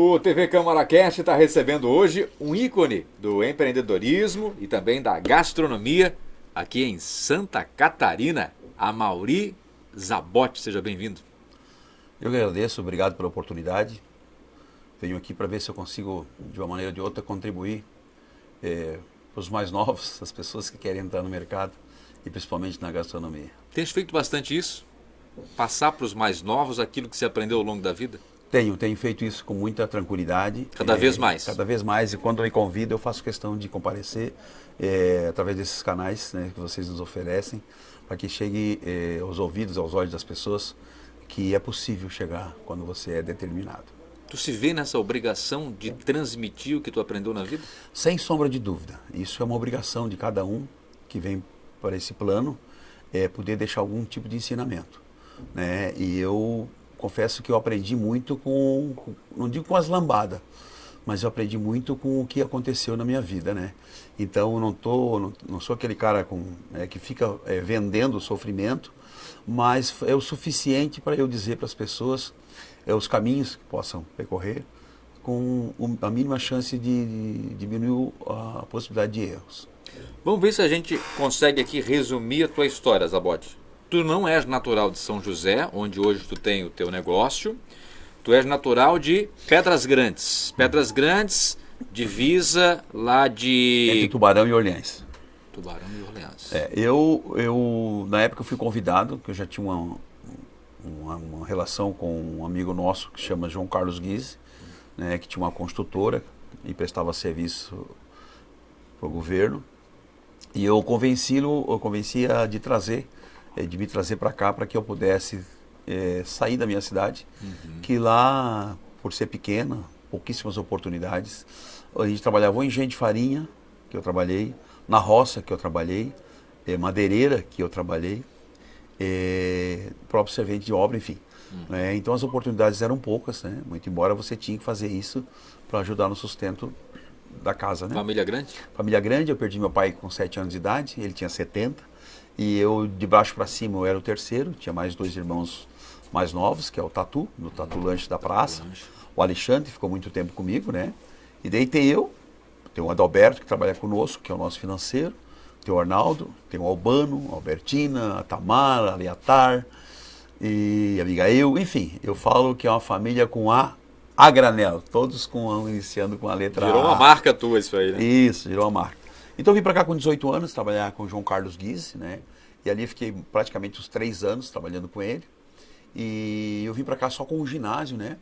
O TV Câmara Cast está recebendo hoje um ícone do empreendedorismo e também da gastronomia aqui em Santa Catarina, Amaury Zabotti. Seja bem-vindo. Eu agradeço, obrigado pela oportunidade. Venho aqui para ver se eu consigo, de uma maneira ou de outra, contribuir para os mais novos, as pessoas que querem entrar no mercado e principalmente na gastronomia. Tens feito bastante isso? Passar para os mais novos aquilo que você aprendeu ao longo da vida? Tenho feito isso com muita tranquilidade. Cada vez mais? Cada vez mais, e quando me convidam eu faço questão de comparecer através desses canais, né, que vocês nos oferecem, para que chegue aos ouvidos, aos olhos das pessoas, que é possível chegar quando você é determinado. Tu se vê nessa obrigação de transmitir o que tu aprendeu na vida? Sem sombra de dúvida. Isso é uma obrigação de cada um que vem para esse plano, poder deixar algum tipo de ensinamento, né? E eu confesso que eu aprendi muito não digo com as lambadas, mas eu aprendi muito com o que aconteceu na minha vida, né? Então eu não sou aquele cara que fica vendendo o sofrimento, mas é o suficiente para eu dizer para as pessoas os caminhos que possam percorrer com a mínima chance de diminuir a possibilidade de erros. Vamos ver se a gente consegue aqui resumir a tua história, Zabotti. Tu não és natural de São José, onde hoje tu tem o teu negócio. Tu és natural de Pedras Grandes. Pedras Grandes, divisa lá de... Entre Tubarão e Orleans. Tubarão e Orleans. Eu na época eu fui convidado, que eu já tinha uma relação com um amigo nosso que se chama João Carlos Guise, né, que tinha uma construtora e prestava serviço para o governo. E eu convencia de me trazer para cá para que eu pudesse sair da minha cidade, que lá, por ser pequena, pouquíssimas oportunidades. A gente trabalhava ou em engenho de farinha, que eu trabalhei, na roça, que eu trabalhei, madeireira, que eu trabalhei, próprio servente de obra, enfim. Né? Então as oportunidades eram poucas, né? Muito embora você tinha que fazer isso para ajudar no sustento da casa, né? Família grande? Família grande. Eu perdi meu pai com 7 anos de idade, ele tinha 70, e eu, de baixo para cima, eu era o terceiro. Tinha mais 2 irmãos mais novos, que é o Tatu, no Tatu Lanche da Praça. O Alexandre ficou muito tempo comigo, né? E daí tem o Adalberto, que trabalha conosco, que é o nosso financeiro, tem o Arnaldo, tem o Albano, a Albertina, a Tamara, a Leatar e a Abigail. Enfim, eu falo que é uma família com a granel, todos iniciando com a letra A. Virou uma marca tua isso aí, né? Isso, virou uma marca. Então eu vim para cá com 18 anos, trabalhar com o João Carlos Guise, né? E ali fiquei praticamente uns 3 anos trabalhando com ele. E eu vim para cá só com o ginásio, né?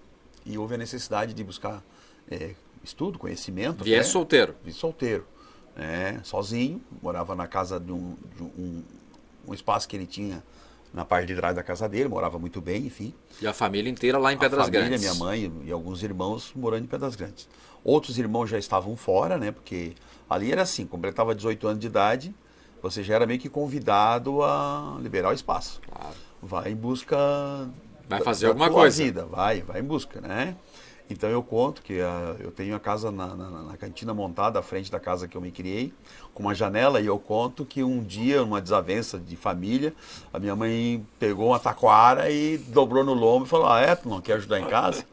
E houve a necessidade de buscar estudo, conhecimento. Viesse solteiro? Vim solteiro, né? Sozinho, morava na casa de um espaço que ele tinha na parte de trás da casa dele, morava muito bem, enfim. E a família inteira lá em Pedras Grandes? Minha mãe e alguns irmãos morando em Pedras Grandes. Outros irmãos já estavam fora, né? Porque ali era assim, completava 18 anos de idade, você já era meio que convidado a liberar o espaço. Claro. Vai em busca... Vai fazer alguma coisa. Vida. Vai em busca, né? Então eu conto que eu tenho a casa na cantina montada à frente da casa que eu me criei, com uma janela, e eu conto que um dia, numa desavença de família, a minha mãe pegou uma taquara e dobrou no lombo e falou: tu não quer ajudar em casa?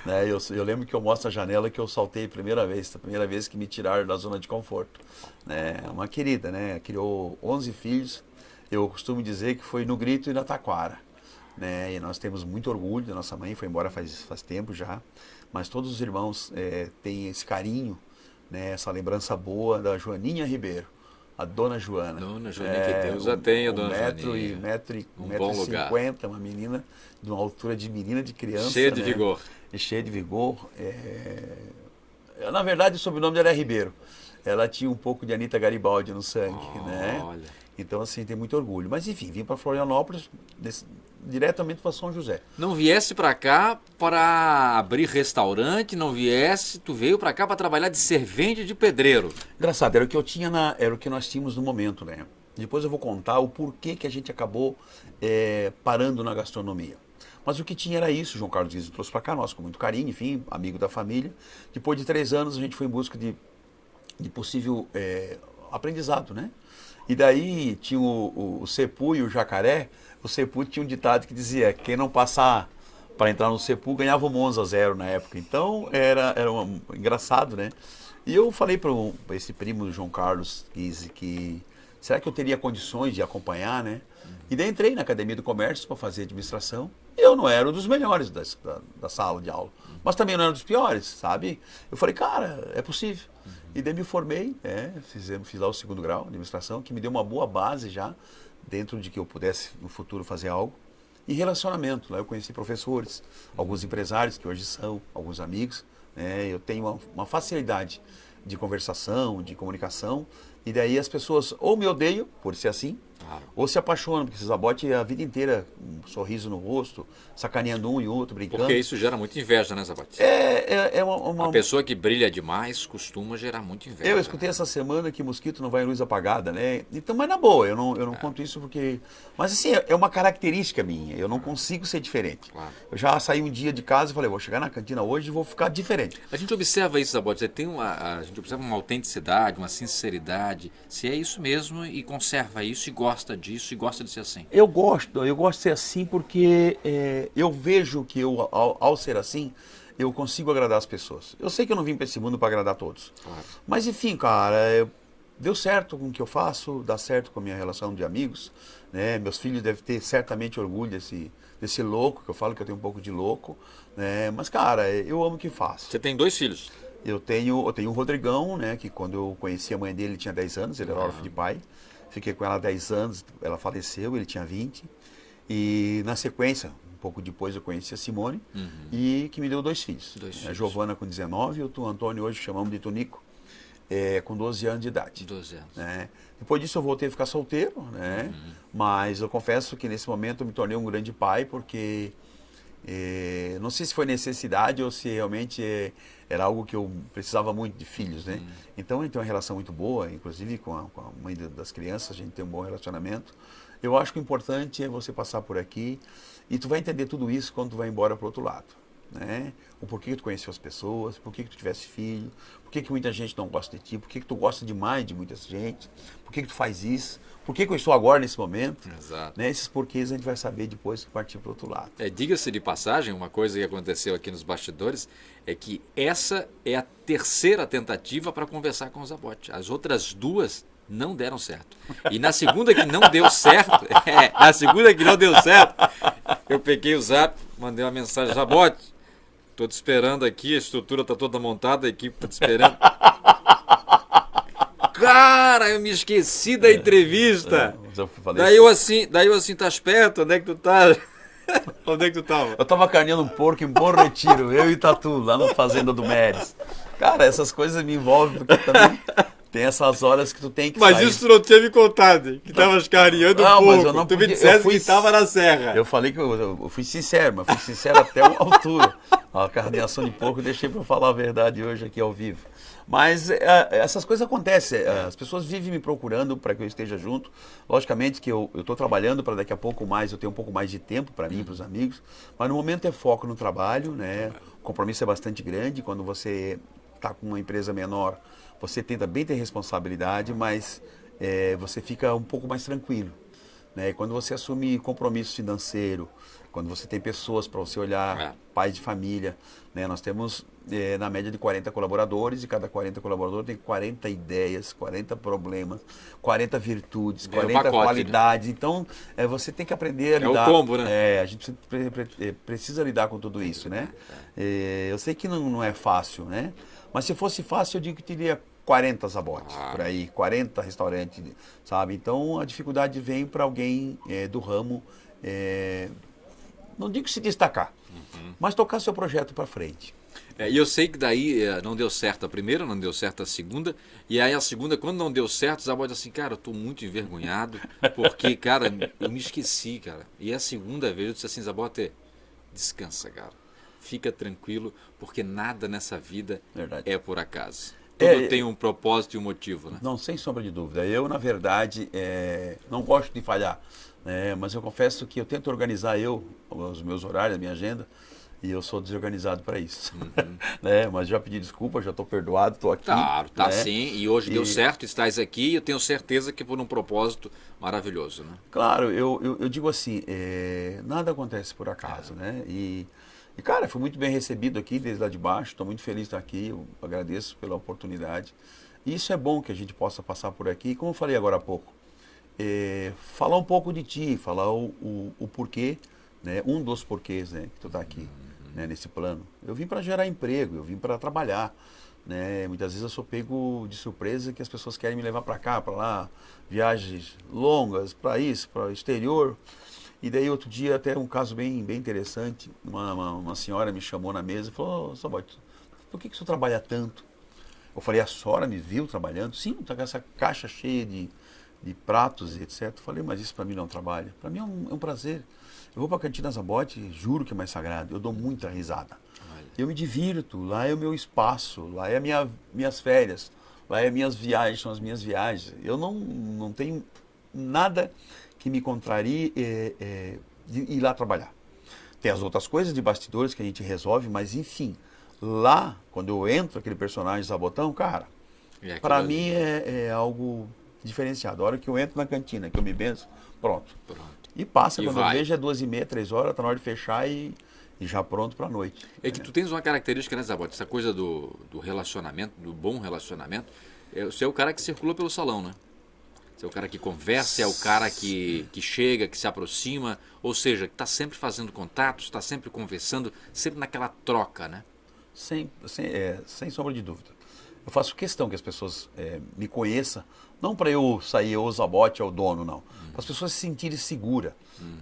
Né? Eu lembro que eu mostro a janela que eu saltei a primeira vez que me tiraram da zona de conforto. Né? Uma querida, né? Criou 11 filhos, eu costumo dizer que foi no grito e na taquara. Né? E nós temos muito orgulho da nossa mãe, foi embora faz tempo já, mas todos os irmãos têm esse carinho, né? Essa lembrança boa da Joaninha Ribeiro, a Dona Joana. Dona Joaninha, que Deus a tenha, Dona Joaninha. 1,50 m, uma menina de uma altura de menina, de criança. Cheia de vigor. Cheia de vigor. Na verdade, o sobrenome dela é Ribeiro. Ela tinha um pouco de Anita Garibaldi no sangue, né? Olha. Então, assim, tem muito orgulho. Mas, enfim, vim para Florianópolis, diretamente para São José. Não viesse para cá para abrir restaurante, tu veio para cá para trabalhar de servente de pedreiro. Engraçado, era o que eu tinha era o que nós tínhamos no momento, né? Depois eu vou contar o porquê que a gente acabou parando na gastronomia. Mas o que tinha era isso. João Carlos Guise trouxe para cá, nós com muito carinho, enfim, amigo da família. Depois de 3 anos a gente foi em busca de possível aprendizado, né? E daí tinha o Cepu e o Jacaré. O Cepu tinha um ditado que dizia: quem não passar para entrar no Cepu, ganhava o Monza 0 na época. Então era engraçado, né? E eu falei para esse primo do João Carlos que será que eu teria condições de acompanhar, né? E daí entrei na Academia do Comércio para fazer administração. Eu não era um dos melhores da sala de aula, mas também não era um dos piores, sabe? Eu falei, cara, é possível. E daí me formei, fiz lá o 2º grau, administração, que me deu uma boa base já, dentro de que eu pudesse no futuro fazer algo. E relacionamento, lá eu conheci professores, alguns empresários que hoje são, alguns amigos. Eu tenho uma facilidade de conversação, de comunicação, e daí as pessoas ou me odeiam por ser assim, ou se apaixonam, porque esses Zabotti a vida inteira, um sorriso no rosto, sacaneando um e outro, brincando. Porque isso gera muita inveja, né, Zabotti? A pessoa que brilha demais costuma gerar muita inveja. Eu escutei essa semana que mosquito não vai em luz apagada, né? Então, mas na boa, eu não conto isso porque... Mas assim, é uma característica minha, eu não consigo ser diferente. Claro. Eu já saí um dia de casa e falei, vou chegar na cantina hoje e vou ficar diferente. A gente observa isso, Zabotti, a gente observa uma autenticidade, uma sinceridade, se é isso mesmo e conserva isso e gosta disso e gosta de ser assim. Eu gosto de ser assim porque eu vejo que ao ser assim, eu consigo agradar as pessoas. Eu sei que eu não vim para esse mundo para agradar todos. Claro. Mas enfim, cara, deu certo com o que eu faço, dá certo com a minha relação de amigos, né? Meus filhos devem ter certamente orgulho desse louco, que eu falo que eu tenho um pouco de louco, né? Mas, cara, eu amo o que faço. Você tem 2 filhos? Eu tenho o Rodrigão, né? Que quando eu conheci a mãe dele, ele tinha 10 anos, ele era órfão de pai. Fiquei com ela 10 anos, ela faleceu, ele tinha 20. E na sequência, um pouco depois eu conheci a Simone, e que me deu 2 filhos. A Giovana com 19 e o Antônio hoje chamamos de Tunico, com 12 anos de idade. 12 anos. Né? Depois disso eu voltei a ficar solteiro, né? Mas eu confesso que nesse momento eu me tornei um grande pai, porque não sei se foi necessidade ou se realmente era algo que eu precisava muito de filhos, né? Então a gente tem uma relação muito boa, inclusive com a mãe das crianças, a gente tem um bom relacionamento. Eu acho que o importante é você passar por aqui e tu vai entender tudo isso quando tu vai embora para o outro lado, né? O porquê que tu conheceu as pessoas, por que tu tivesse filho, por que muita gente não gosta de ti, por que tu gosta demais de muita gente, por que tu faz isso, por que eu estou agora nesse momento. Exato. Né? Esses porquês a gente vai saber depois que partir para o outro lado. Diga-se de passagem, uma coisa que aconteceu aqui nos bastidores é que essa é a 3ª tentativa para conversar com o Zabotti. As outras 2 não deram certo. E na segunda que não deu certo, eu peguei o Zap, mandei uma mensagem, Zabotti, estou te esperando aqui, a estrutura está toda montada, a equipe está te esperando. Cara, eu me esqueci da entrevista. Daí eu assim, tá perto, onde é que tu tá? Onde é que tu tava? Eu tava carneando um porco em Bom Retiro, eu e Tatu, lá na fazenda do Meres. Cara, essas coisas me envolvem, porque também tem essas horas que tu tem que sair. Mas isso tu não tinha me contado, que tava carneando um porco. Mas eu não tu me dissesse que tava na serra. Eu falei que eu fui sincero, mas fui sincero até uma altura. A carneação de porco eu deixei pra falar a verdade hoje aqui ao vivo. Mas essas coisas acontecem, as pessoas vivem me procurando para que eu esteja junto. Logicamente que eu estou trabalhando para daqui a pouco mais, eu tenho um pouco mais de tempo para mim, para os amigos. Mas no momento é foco no trabalho, né? O compromisso é bastante grande. Quando você está com uma empresa menor, você tenta bem ter responsabilidade, mas você fica um pouco mais tranquilo. Né? Quando você assume compromisso financeiro, quando você tem pessoas para você olhar, pais de família, né? Nós temos na média de 40 colaboradores, e cada 40 colaboradores tem 40 ideias, 40 problemas, 40 virtudes, 40 qualidades. Né? Então, você tem que aprender a lidar. É o combo, né? A gente precisa lidar com tudo isso, né? Eu sei que não é fácil, né? Mas se fosse fácil, eu digo que teria 40 Zabotti por aí, 40 restaurantes, sabe? Então, a dificuldade vem para alguém do ramo, não digo se destacar, mas tocar seu projeto para frente. E eu sei que daí não deu certo a primeira, não deu certo a segunda, e aí a segunda, quando não deu certo, o Zabotti assim, cara, eu tô muito envergonhado, porque, cara, eu me esqueci, cara. E a segunda vez eu disse assim, Zabotti, descansa, cara. Fica tranquilo, porque nada nessa vida é por acaso. Tudo tem um propósito e um motivo, né? Não, sem sombra de dúvida. Eu, na verdade, não gosto de falhar, né? Mas eu confesso que eu tento organizar os meus horários, a minha agenda, e eu sou desorganizado para isso. Né? Mas já pedi desculpa, já estou perdoado, estou aqui. Claro, tá né? Sim, e hoje deu certo, estás aqui, e eu tenho certeza que por um propósito maravilhoso, né? Claro, eu digo assim, nada acontece por acaso, né? E, cara, fui muito bem recebido aqui, desde lá de baixo. Estou muito feliz de estar aqui. Eu agradeço pela oportunidade. E isso é bom que a gente possa passar por aqui. Como eu falei agora há pouco, falar um pouco de ti, falar o porquê, né? Um dos porquês, né, que tu está aqui, né, nesse plano. Eu vim para gerar emprego, eu vim para trabalhar. Né? Muitas vezes eu sou pego de surpresa que as pessoas querem me levar para cá, para lá, viagens longas, para isso, para o exterior. E daí outro dia, até um caso bem interessante, uma senhora me chamou na mesa e falou: Sabote, por que você trabalha tanto? Eu falei: a senhora me viu trabalhando? Sim, está com essa caixa cheia de pratos e etc. Eu falei: mas isso para mim não é um trabalho, para mim é um prazer. Eu vou para a Cantina Zabote, juro que é mais sagrado, eu dou muita risada. Eu me divirto, lá é o meu espaço, lá é minhas férias, lá é minhas viagens, são as minhas viagens. Eu não tenho nada que me contrarie de ir lá trabalhar. Tem as outras coisas de bastidores que a gente resolve, mas enfim, lá, quando eu entro, aquele personagem Zabotão, cara, para mim é algo diferenciado. A hora que eu entro na cantina, que eu me benço, pronto. E passa, quando eu vejo é 2h30, 3 horas, tá na hora de fechar e já pronto para a noite. É que tu tens uma característica, né, Zabote? Essa coisa do relacionamento, do bom relacionamento. Você é o cara que circula pelo salão, né? Você é o cara que conversa, é o cara que chega, que se aproxima, ou seja, que está sempre fazendo contatos, está sempre conversando, sempre naquela troca, né? Sem sombra de dúvida. Eu faço questão que as pessoas me conheçam, não para eu sair o Zabote, é o dono, não. Para as pessoas se sentirem seguras.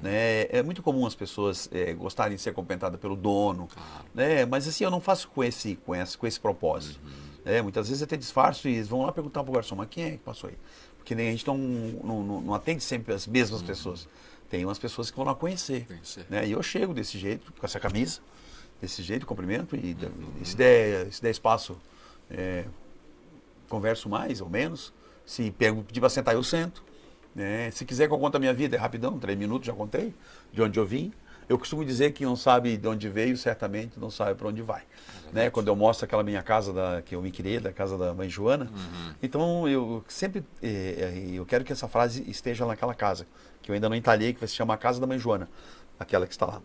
Né? É muito comum as pessoas gostarem de ser cumprimentadas pelo dono, né? Mas assim, eu não faço com esse propósito. Muitas vezes até disfarço e eles vão lá perguntar para o garçom: mas quem é que passou aí? Porque nem a gente não atende sempre as mesmas pessoas. Tem umas pessoas que vão lá conhecer. Né? E eu chego desse jeito, com essa camisa, desse jeito, cumprimento, e se der espaço, converso mais ou menos. Se pedir para sentar, eu sento. Né? Se quiser que eu conte a minha vida, é rapidão, 3 minutos já contei, de onde eu vim. Eu costumo dizer que não sabe de onde veio, certamente não sabe para onde vai. Né? Quando eu mostro aquela minha casa que eu me criei, da casa da mãe Joana. Então eu sempre eu quero que essa frase esteja naquela casa, que eu ainda não entalhei, que vai se chamar Casa da Mãe Joana, aquela que está lá.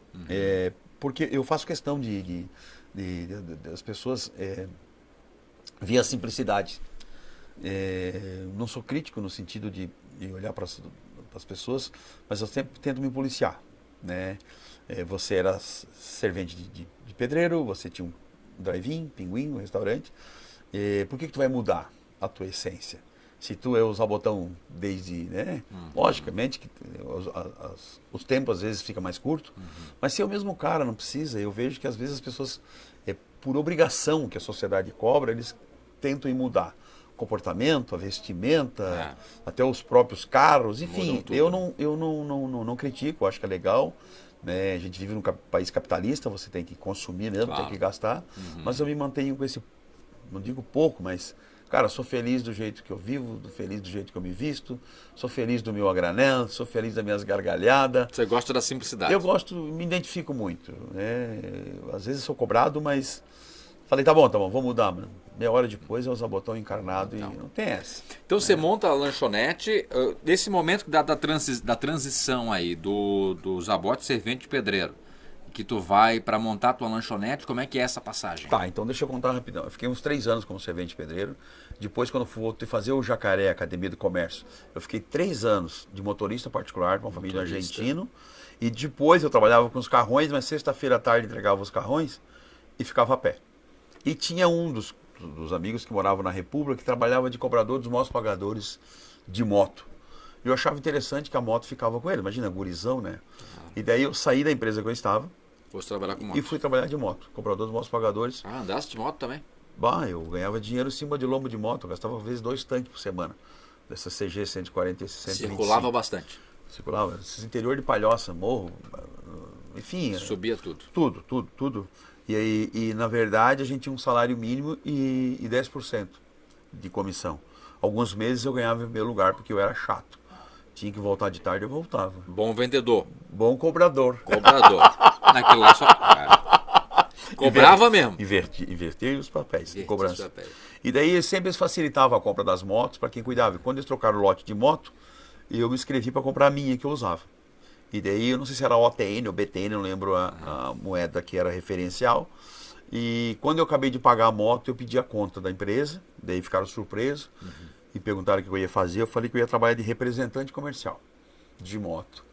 Porque eu faço questão das pessoas ver a simplicidade. Não sou crítico no sentido de olhar para as pessoas, mas eu sempre tento me policiar. Né? Você era servente de pedreiro, você tinha um drive-in, pinguim, um restaurante. Por que tu vai mudar a tua essência? Se tu é o Zabotão desde... Né? Logicamente que os tempos às vezes ficam mais curtos, mas se é o mesmo cara, não precisa. Eu vejo que às vezes as pessoas, por obrigação que a sociedade cobra, eles tentam ir mudar. Comportamento, a vestimenta, até os próprios carros, enfim, eu não critico, acho que é legal, né? A gente vive num país capitalista, você tem que consumir mesmo, tem que gastar, mas eu me mantenho com esse, não digo pouco, mas, cara, sou feliz do jeito que eu vivo, feliz do jeito que eu me visto, sou feliz do meu a granel, sou feliz das minhas gargalhadas. Você gosta da simplicidade? Eu gosto, me identifico muito, né? Às vezes sou cobrado, mas falei, tá bom, vamos mudar, mano. Meia hora depois é o Zabotão encarnado e não tem essa. Então você monta a lanchonete, nesse momento da transição aí do Zabote servente de pedreiro, que tu vai para montar a tua lanchonete, como é que é essa passagem? Tá, então deixa eu contar rapidão. Eu fiquei uns 3 anos como servente de pedreiro. Depois, quando fui fazer o Jacaré, Academia do Comércio, eu fiquei 3 anos de motorista particular com uma família argentina. E depois eu trabalhava com os carrões, mas sexta-feira à tarde entregava os carrões e ficava a pé. E tinha um dos amigos que moravam na República que trabalhava de cobrador dos maus pagadores de moto. Eu achava interessante que a moto ficava com ele, imagina, gurizão, né? E daí eu saí da empresa que eu estava. Fosse trabalhar com moto. E fui trabalhar de moto, cobrador dos maus pagadores. Andasse de moto também? Eu ganhava dinheiro em cima de lombo de moto, eu gastava às vezes 2 tanques por semana. Dessa CG 140 e 125. Circulava bastante? Circulava, esse interior de Palhoça, morro, enfim. Subia tudo? Tudo. E na verdade a gente tinha um salário mínimo e 10% de comissão. Alguns meses eu ganhava em meu lugar porque eu era chato. Tinha que voltar de tarde, eu voltava. Bom vendedor. Bom cobrador. Naquilo lá só... Cobrava mesmo. Inverter os papéis de cobrança. E daí sempre eles facilitavam a compra das motos para quem cuidava. E quando eles trocaram o lote de moto, eu me inscrevi para comprar a minha que eu usava. E daí, eu não sei se era OTN ou BTN, não lembro a moeda que era referencial. E quando eu acabei de pagar a moto, eu pedi a conta da empresa, daí ficaram surpresos e perguntaram o que eu ia fazer. Eu falei que eu ia trabalhar de representante comercial de moto.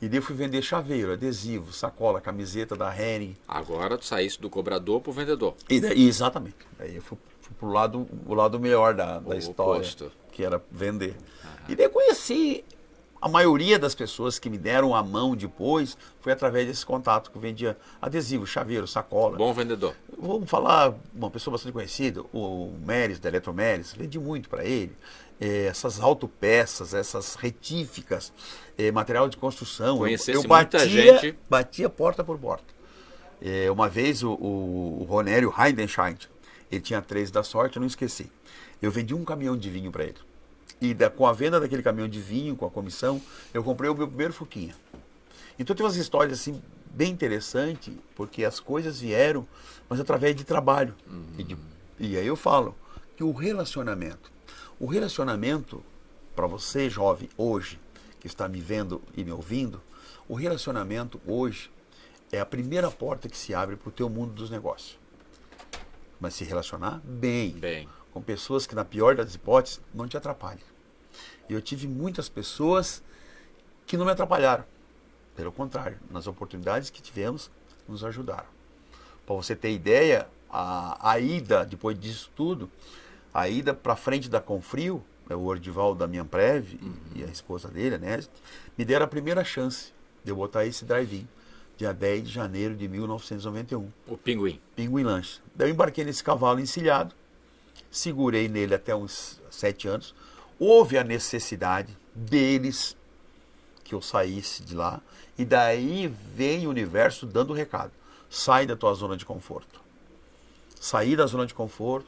E daí eu fui vender chaveiro, adesivo, sacola, camiseta da Hering. Agora tu saísse do cobrador pro vendedor. E daí, exatamente. Aí eu fui pro o lado melhor da história, oposto. Que era vender. E daí eu conheci a maioria das pessoas que me deram a mão depois, foi através desse contato que eu vendia adesivo, chaveiro, sacola. Bom vendedor. Vamos falar, uma pessoa bastante conhecida, o Meres, da Eletromeres, vendi muito para ele. Essas autopeças, essas retíficas, material de construção. Conhecesse muita gente. Batia porta por porta. Uma vez o Ronério Heidenscheid, ele tinha 3 da sorte, eu não esqueci. Eu vendi um caminhão de vinho para ele. E com a venda daquele caminhão de vinho, com a comissão, eu comprei o meu primeiro Fuquinha. Então tem umas histórias assim bem interessantes, porque as coisas vieram, mas através de trabalho. E aí eu falo que o relacionamento, para você jovem hoje, que está me vendo e me ouvindo, o relacionamento hoje é a primeira porta que se abre para o teu mundo dos negócios. Mas se relacionar bem. Com pessoas que, na pior das hipóteses, não te atrapalhem. E eu tive muitas pessoas que não me atrapalharam. Pelo contrário, nas oportunidades que tivemos, nos ajudaram. Para você ter ideia, a ida, depois disso tudo, a ida para frente da Confrio, o Ordival da minha Amprev e a esposa dele, né, me deram a primeira chance de eu botar esse drive-in, dia 10 de janeiro de 1991. O Pinguim. Pinguim Lanche. Daí eu embarquei nesse cavalo encilhado, segurei nele até uns 7 anos. Houve a necessidade deles que eu saísse de lá. E daí vem o universo dando o recado. Sai da tua zona de conforto. Saí da zona de conforto.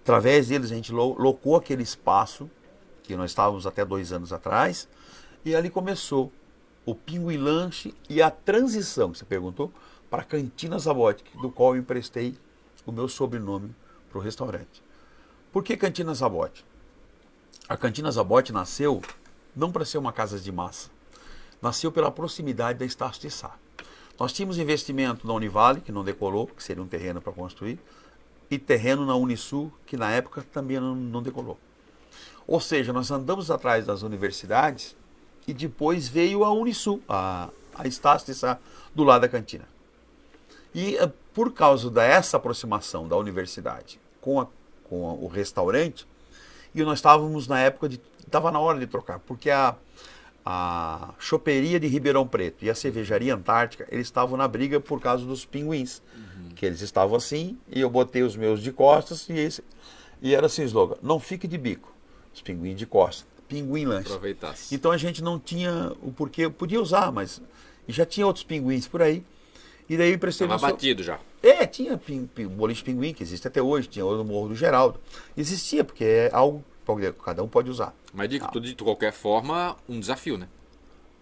Através deles a gente locou aquele espaço que nós estávamos até 2 anos atrás. E ali começou o Pinguim Lanche e a transição, que você perguntou, para a Cantina Zabotti, do qual eu emprestei o meu sobrenome para o restaurante. Por que Cantina Zabotti? A Cantina Zabotti nasceu não para ser uma casa de massa, nasceu pela proximidade da Estácio de Sá. Nós tínhamos investimento na Univale, que não decolou, que seria um terreno para construir, e terreno na Unisul, que na época também não decolou. Ou seja, nós andamos atrás das universidades e depois veio a Unisul, a Estácio de Sá, do lado da cantina. E por causa dessa aproximação da universidade com o restaurante, e nós estávamos na época estava na hora de trocar, porque a choperia de Ribeirão Preto e a cervejaria Antártica, eles estavam na briga por causa dos pinguins, que eles estavam assim, e eu botei os meus de costas, e era assim o slogan, não fique de bico, os pinguins de costas, Pinguim Lanche. Aproveitasse. Então a gente não tinha o porquê, podia usar, mas já tinha outros pinguins por aí, e daí eu emprestei... Estava batido já. Tinha boliche pinguim, que existe até hoje, tinha o Morro do Geraldo. Existia, porque é algo que cada um pode usar. Mas de qualquer forma, um desafio, né?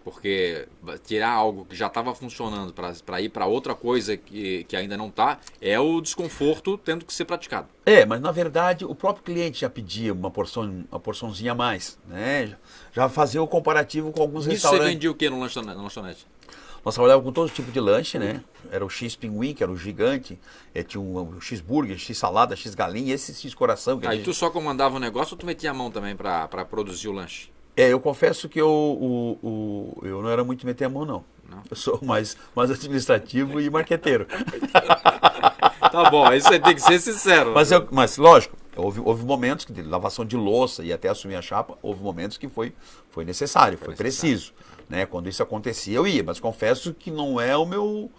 Porque tirar algo que já estava funcionando para ir para outra coisa que ainda não está, é o desconforto tendo que ser praticado. Mas na verdade o próprio cliente já pedia uma porçãozinha a mais, né? Já fazia o comparativo com alguns restaurantes. Você vendia o que na lanchonete? Nós trabalhávamos com todo tipo de lanche, né? Era o X-Pinguim, que era o gigante, tinha o X-Burger, X-salada, X-galinha, esse X-coração. Aí tu só comandava o negócio ou tu metia a mão também para produzir o lanche? Eu confesso que eu não era muito meter a mão, não. Eu sou mais administrativo e marqueteiro. Tá bom, aí você tem que ser sincero. Mas lógico, houve momentos de lavação de louça e até assumir a chapa, houve momentos que foi necessário, foi preciso. Né? Quando isso acontecia, eu ia, mas confesso que não é o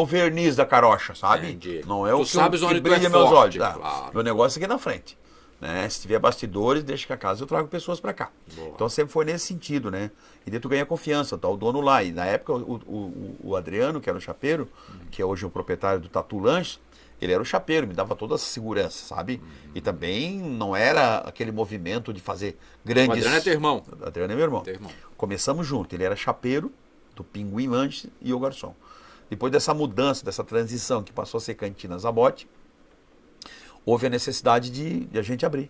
verniz da carocha, sabe? Entendi. Não é o que brilha meus olhos. Claro. Meu negócio é aqui na frente. Né? Se tiver bastidores, deixa que a casa eu trago pessoas para cá. Boa. Então sempre foi nesse sentido, né? E daí tu ganha confiança, tá o dono lá. E na época o Adriano, que era o chapeiro, que é hoje o proprietário do Tatu Lanche, ele era o chapeiro, me dava toda a segurança, sabe? E também não era aquele movimento de fazer grandes... O Adriano é teu irmão. Adriano é meu irmão. Teu irmão. Começamos junto, ele era chapeiro do Pinguim Lanche e o garçom. Depois dessa mudança, dessa transição que passou a ser Cantina Zabotti, houve a necessidade de a gente abrir.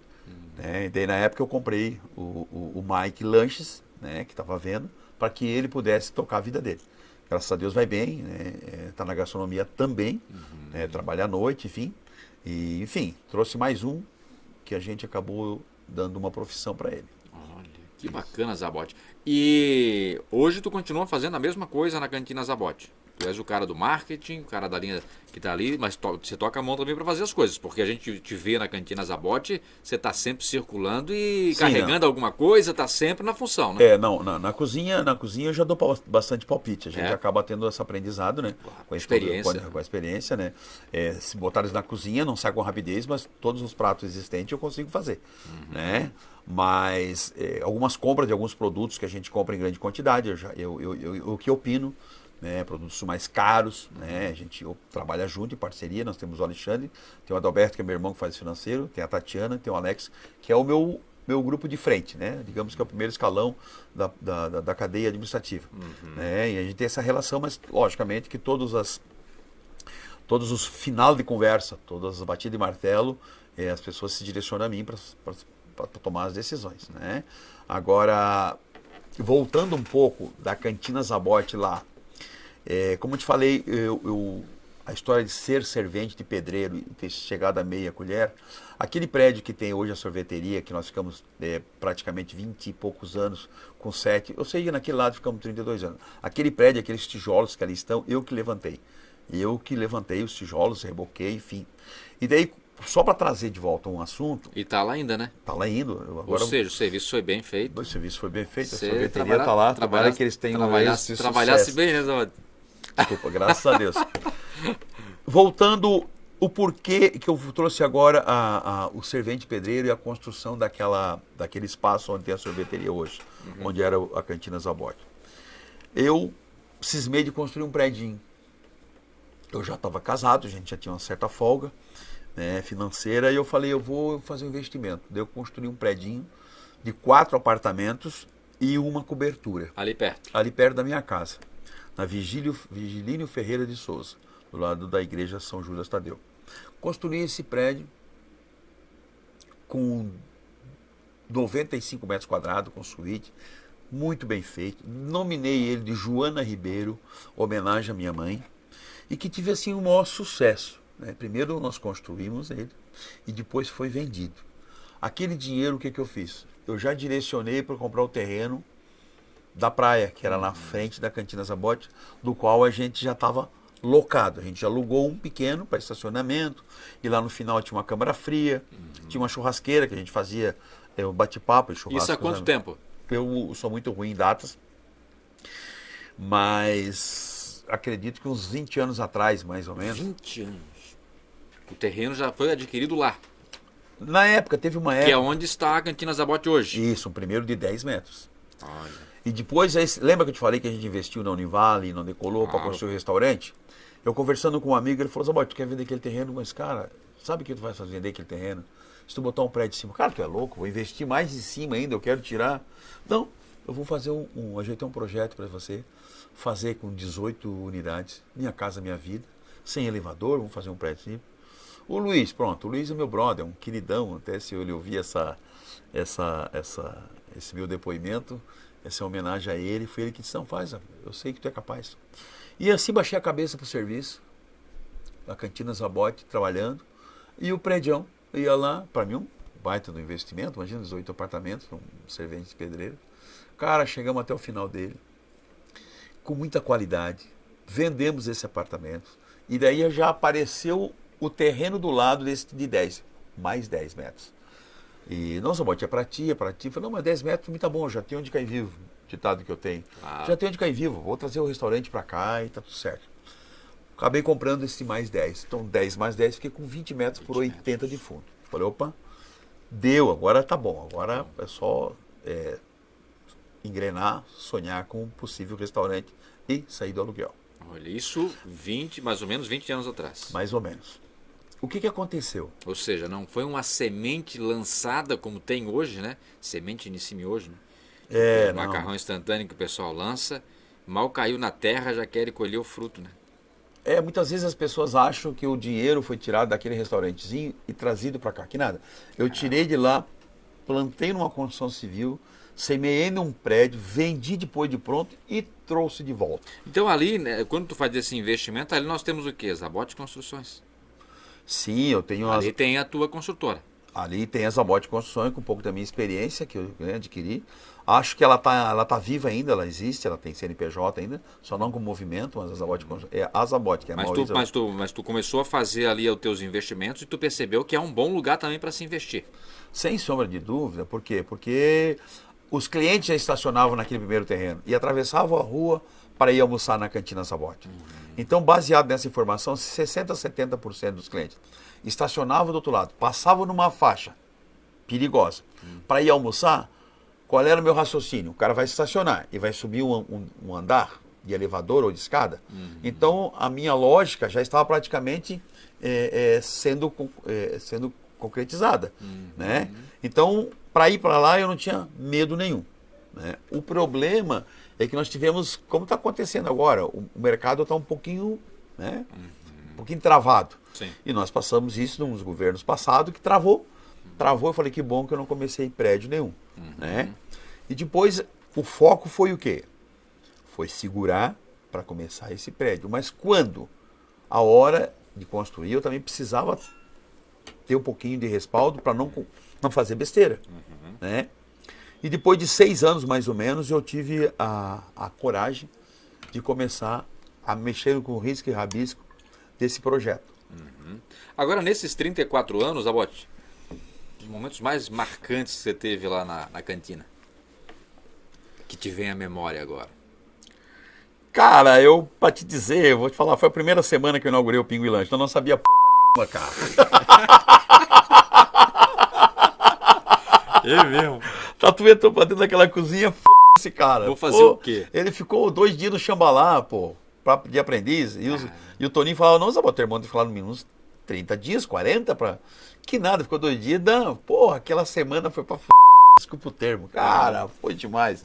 Né? E daí na época eu comprei o Mike Lanches, né, que estava vendo, para que ele pudesse tocar a vida dele. Graças a Deus vai bem, né? Tá na gastronomia também, né? Trabalha à noite, enfim. E, enfim, trouxe mais um que a gente acabou dando uma profissão para ele. Olha, que bacana, Zabotti. E hoje tu continua fazendo a mesma coisa na Cantina Zabotti. Tu és o cara do marketing, o cara da linha que está ali, mas você toca a mão também para fazer as coisas, porque a gente te vê na Cantina Zabotti, você está sempre circulando e Sim, carregando alguma coisa, está sempre na função, né? Não, na cozinha eu já dou bastante palpite. A gente acaba tendo esse aprendizado, né? Claro, Com a experiência. Com a experiência, né? Se botar eles na cozinha, não sai com rapidez, mas todos os pratos existentes eu consigo fazer, né? Mas algumas compras de alguns produtos que a gente compra em grande quantidade, o que opino, né, produtos mais caros, né, eu trabalha junto em parceria, nós temos o Alexandre, tem o Adalberto, que é meu irmão que faz financeiro, tem a Tatiana, tem o Alex, que é o meu grupo de frente, né, digamos que é o primeiro escalão da cadeia administrativa, né, e a gente tem essa relação, mas logicamente que todos os final de conversa, todas as batidas de martelo, as pessoas se direcionam a mim para tomar as decisões, né. Agora, voltando um pouco da Cantina Zabotti lá, como eu te falei, a história de ser servente de pedreiro e ter chegado a meia colher, aquele prédio que tem hoje a sorveteria, que nós ficamos praticamente 20 e poucos anos com 7, eu sei que naquele lado ficamos 32 anos. Aquele prédio, aqueles tijolos que ali estão, eu que levantei. Eu que levantei os tijolos, reboquei, enfim. E daí, só para trazer de volta um assunto... E tá lá ainda, né? Tá lá indo. Ou seja, o serviço foi bem feito. O serviço foi bem feito, a Você sorveteria tá lá. Trabalha que eles tenham trabalhasse bem, né, Zabotti? Desculpa, graças a Deus. Voltando, o porquê que eu trouxe agora o servente pedreiro e a construção daquele espaço onde tem a sorveteria hoje, onde era a Cantina Zabotti. Eu cismei de construir um prédinho. Eu já estava casado, a gente já tinha uma certa folga, né, financeira, e eu falei, eu vou fazer um investimento. Daí eu construí um prédinho de 4 apartamentos e uma cobertura. Ali perto? Ali perto da minha casa, na Vigilínio Ferreira de Souza, do lado da igreja São Judas Tadeu. Construí esse prédio com 95 metros quadrados, com suíte, muito bem feito. Nominei ele de Joana Ribeiro, homenagem à minha mãe, e que tive assim um maior sucesso, né? Primeiro nós construímos ele e depois foi vendido. Aquele dinheiro, o que eu fiz? Eu já direcionei para comprar o terreno da praia, que era na frente da Cantina Zabotti, do qual a gente já estava locado. A gente já alugou um pequeno para estacionamento, e lá no final tinha uma câmara fria, tinha uma churrasqueira que a gente fazia um bate-papo e churrasco. Isso há quanto tempo? Eu sou muito ruim em datas, mas acredito que uns 20 anos atrás, mais ou menos. 20 anos. O terreno já foi adquirido lá. Na época, teve uma época... Que é onde está a Cantina Zabotti hoje. Isso, um primeiro de 10 metros. Olha. E depois, lembra que eu te falei que a gente investiu na Univale, não decolou para construir o restaurante? Eu conversando com um amigo, ele falou, Zabotti, tu quer vender aquele terreno? Mas, cara, sabe o que tu vai fazer vender aquele terreno? Se tu botar um prédio em cima, cara, tu é louco, vou investir mais em cima ainda, eu quero tirar. Não, eu vou fazer ajeitar um projeto para você, fazer com 18 unidades, Minha Casa Minha Vida, sem elevador, vamos fazer um prédio assim. O Luiz, pronto, o Luiz é meu brother, é um queridão, até se ele ouvir esse meu depoimento, essa homenagem a ele, foi ele que disse, não, faz, eu sei que tu é capaz. E assim baixei a cabeça pro serviço, a Cantina Zabotti trabalhando, e o prédião ia lá, para mim um baita do investimento, imagina 18 apartamentos, um servente de pedreiro. Cara, chegamos até o final dele, com muita qualidade, vendemos esse apartamento, e daí já apareceu o terreno do lado desse de 10, mais 10 metros. E, não, Zabotti, é para ti. Falei, não, mas 10 metros me tá bom, já tenho onde cair vivo, ditado que eu tenho. Já tenho onde cair vivo, vou trazer o restaurante para cá e tá tudo certo. Acabei comprando esse mais 10. Então, 10 mais 10, fiquei com 20 metros por 80 de fundo. Falei, opa, deu, agora tá bom. Agora é só engrenar, sonhar com um possível restaurante e sair do aluguel. Olha, isso mais ou menos 20 anos atrás. Mais ou menos. O que aconteceu? Ou seja, não foi uma semente lançada como tem hoje, né? Semente inicia hoje, né? Macarrão instantâneo que o pessoal lança, mal caiu na terra, já quer colher o fruto, né? Muitas vezes as pessoas acham que o dinheiro foi tirado daquele restaurantezinho e trazido para cá. Que nada. Eu tirei de lá, plantei numa construção civil, semeei num prédio, vendi depois de pronto e trouxe de volta. Então ali, né, quando tu faz esse investimento, ali nós temos o quê? Zabote Construções. Sim, eu tenho Ali tem a tua construtora. Ali tem a Zabote Construções, com um pouco da minha experiência que eu adquiri. Acho que ela tá viva ainda, ela existe, ela tem CNPJ ainda, só não com movimento, mas a Zabote é a Zabote, que é a Maurício. Mas tu começou a fazer ali os teus investimentos e tu percebeu que é um bom lugar também para se investir. Sem sombra de dúvida, por quê? Porque os clientes já estacionavam naquele primeiro terreno e atravessavam a rua para ir almoçar na cantina Zabote. Então, baseado nessa informação, 60% a 70% dos clientes estacionavam do outro lado, passavam numa faixa perigosa para ir almoçar. Qual era o meu raciocínio? O cara vai estacionar e vai subir um andar de elevador ou de escada. Então, a minha lógica já estava praticamente sendo concretizada. Né? Então, para ir para lá, eu não tinha medo nenhum. Né? O problema é que nós tivemos, como está acontecendo agora, o mercado está um pouquinho, né? Um pouquinho travado. Sim. E nós passamos isso nos governos passados, que travou. Eu falei, que bom que eu não comecei em prédio nenhum. Né? E depois, o foco foi o quê? Foi segurar para começar esse prédio. Mas quando? A hora de construir, eu também precisava ter um pouquinho de respaldo para não fazer besteira. Né? E depois de 6 anos, mais ou menos, eu tive a coragem de começar a mexer com o risco e rabisco desse projeto. Agora, nesses 34 anos, Zabote, os momentos mais marcantes que você teve lá na cantina, que te vem à memória agora? Cara, pra te dizer, eu vou te falar, foi a primeira semana que eu inaugurei o Pinguim Lanche, então eu não sabia nenhuma, cara. É mesmo? Tatu entrou pra dentro daquela cozinha, esse cara. Vou fazer o quê? Ele ficou 2 dias no Xambalá, de aprendiz. E o Toninho falava, não, Zabote, irmão, tem que falar no mínimo uns 30 dias, 40 pra... Que nada, ficou 2 dias. Não, aquela semana foi pra desculpa o termo. Cara, foi demais.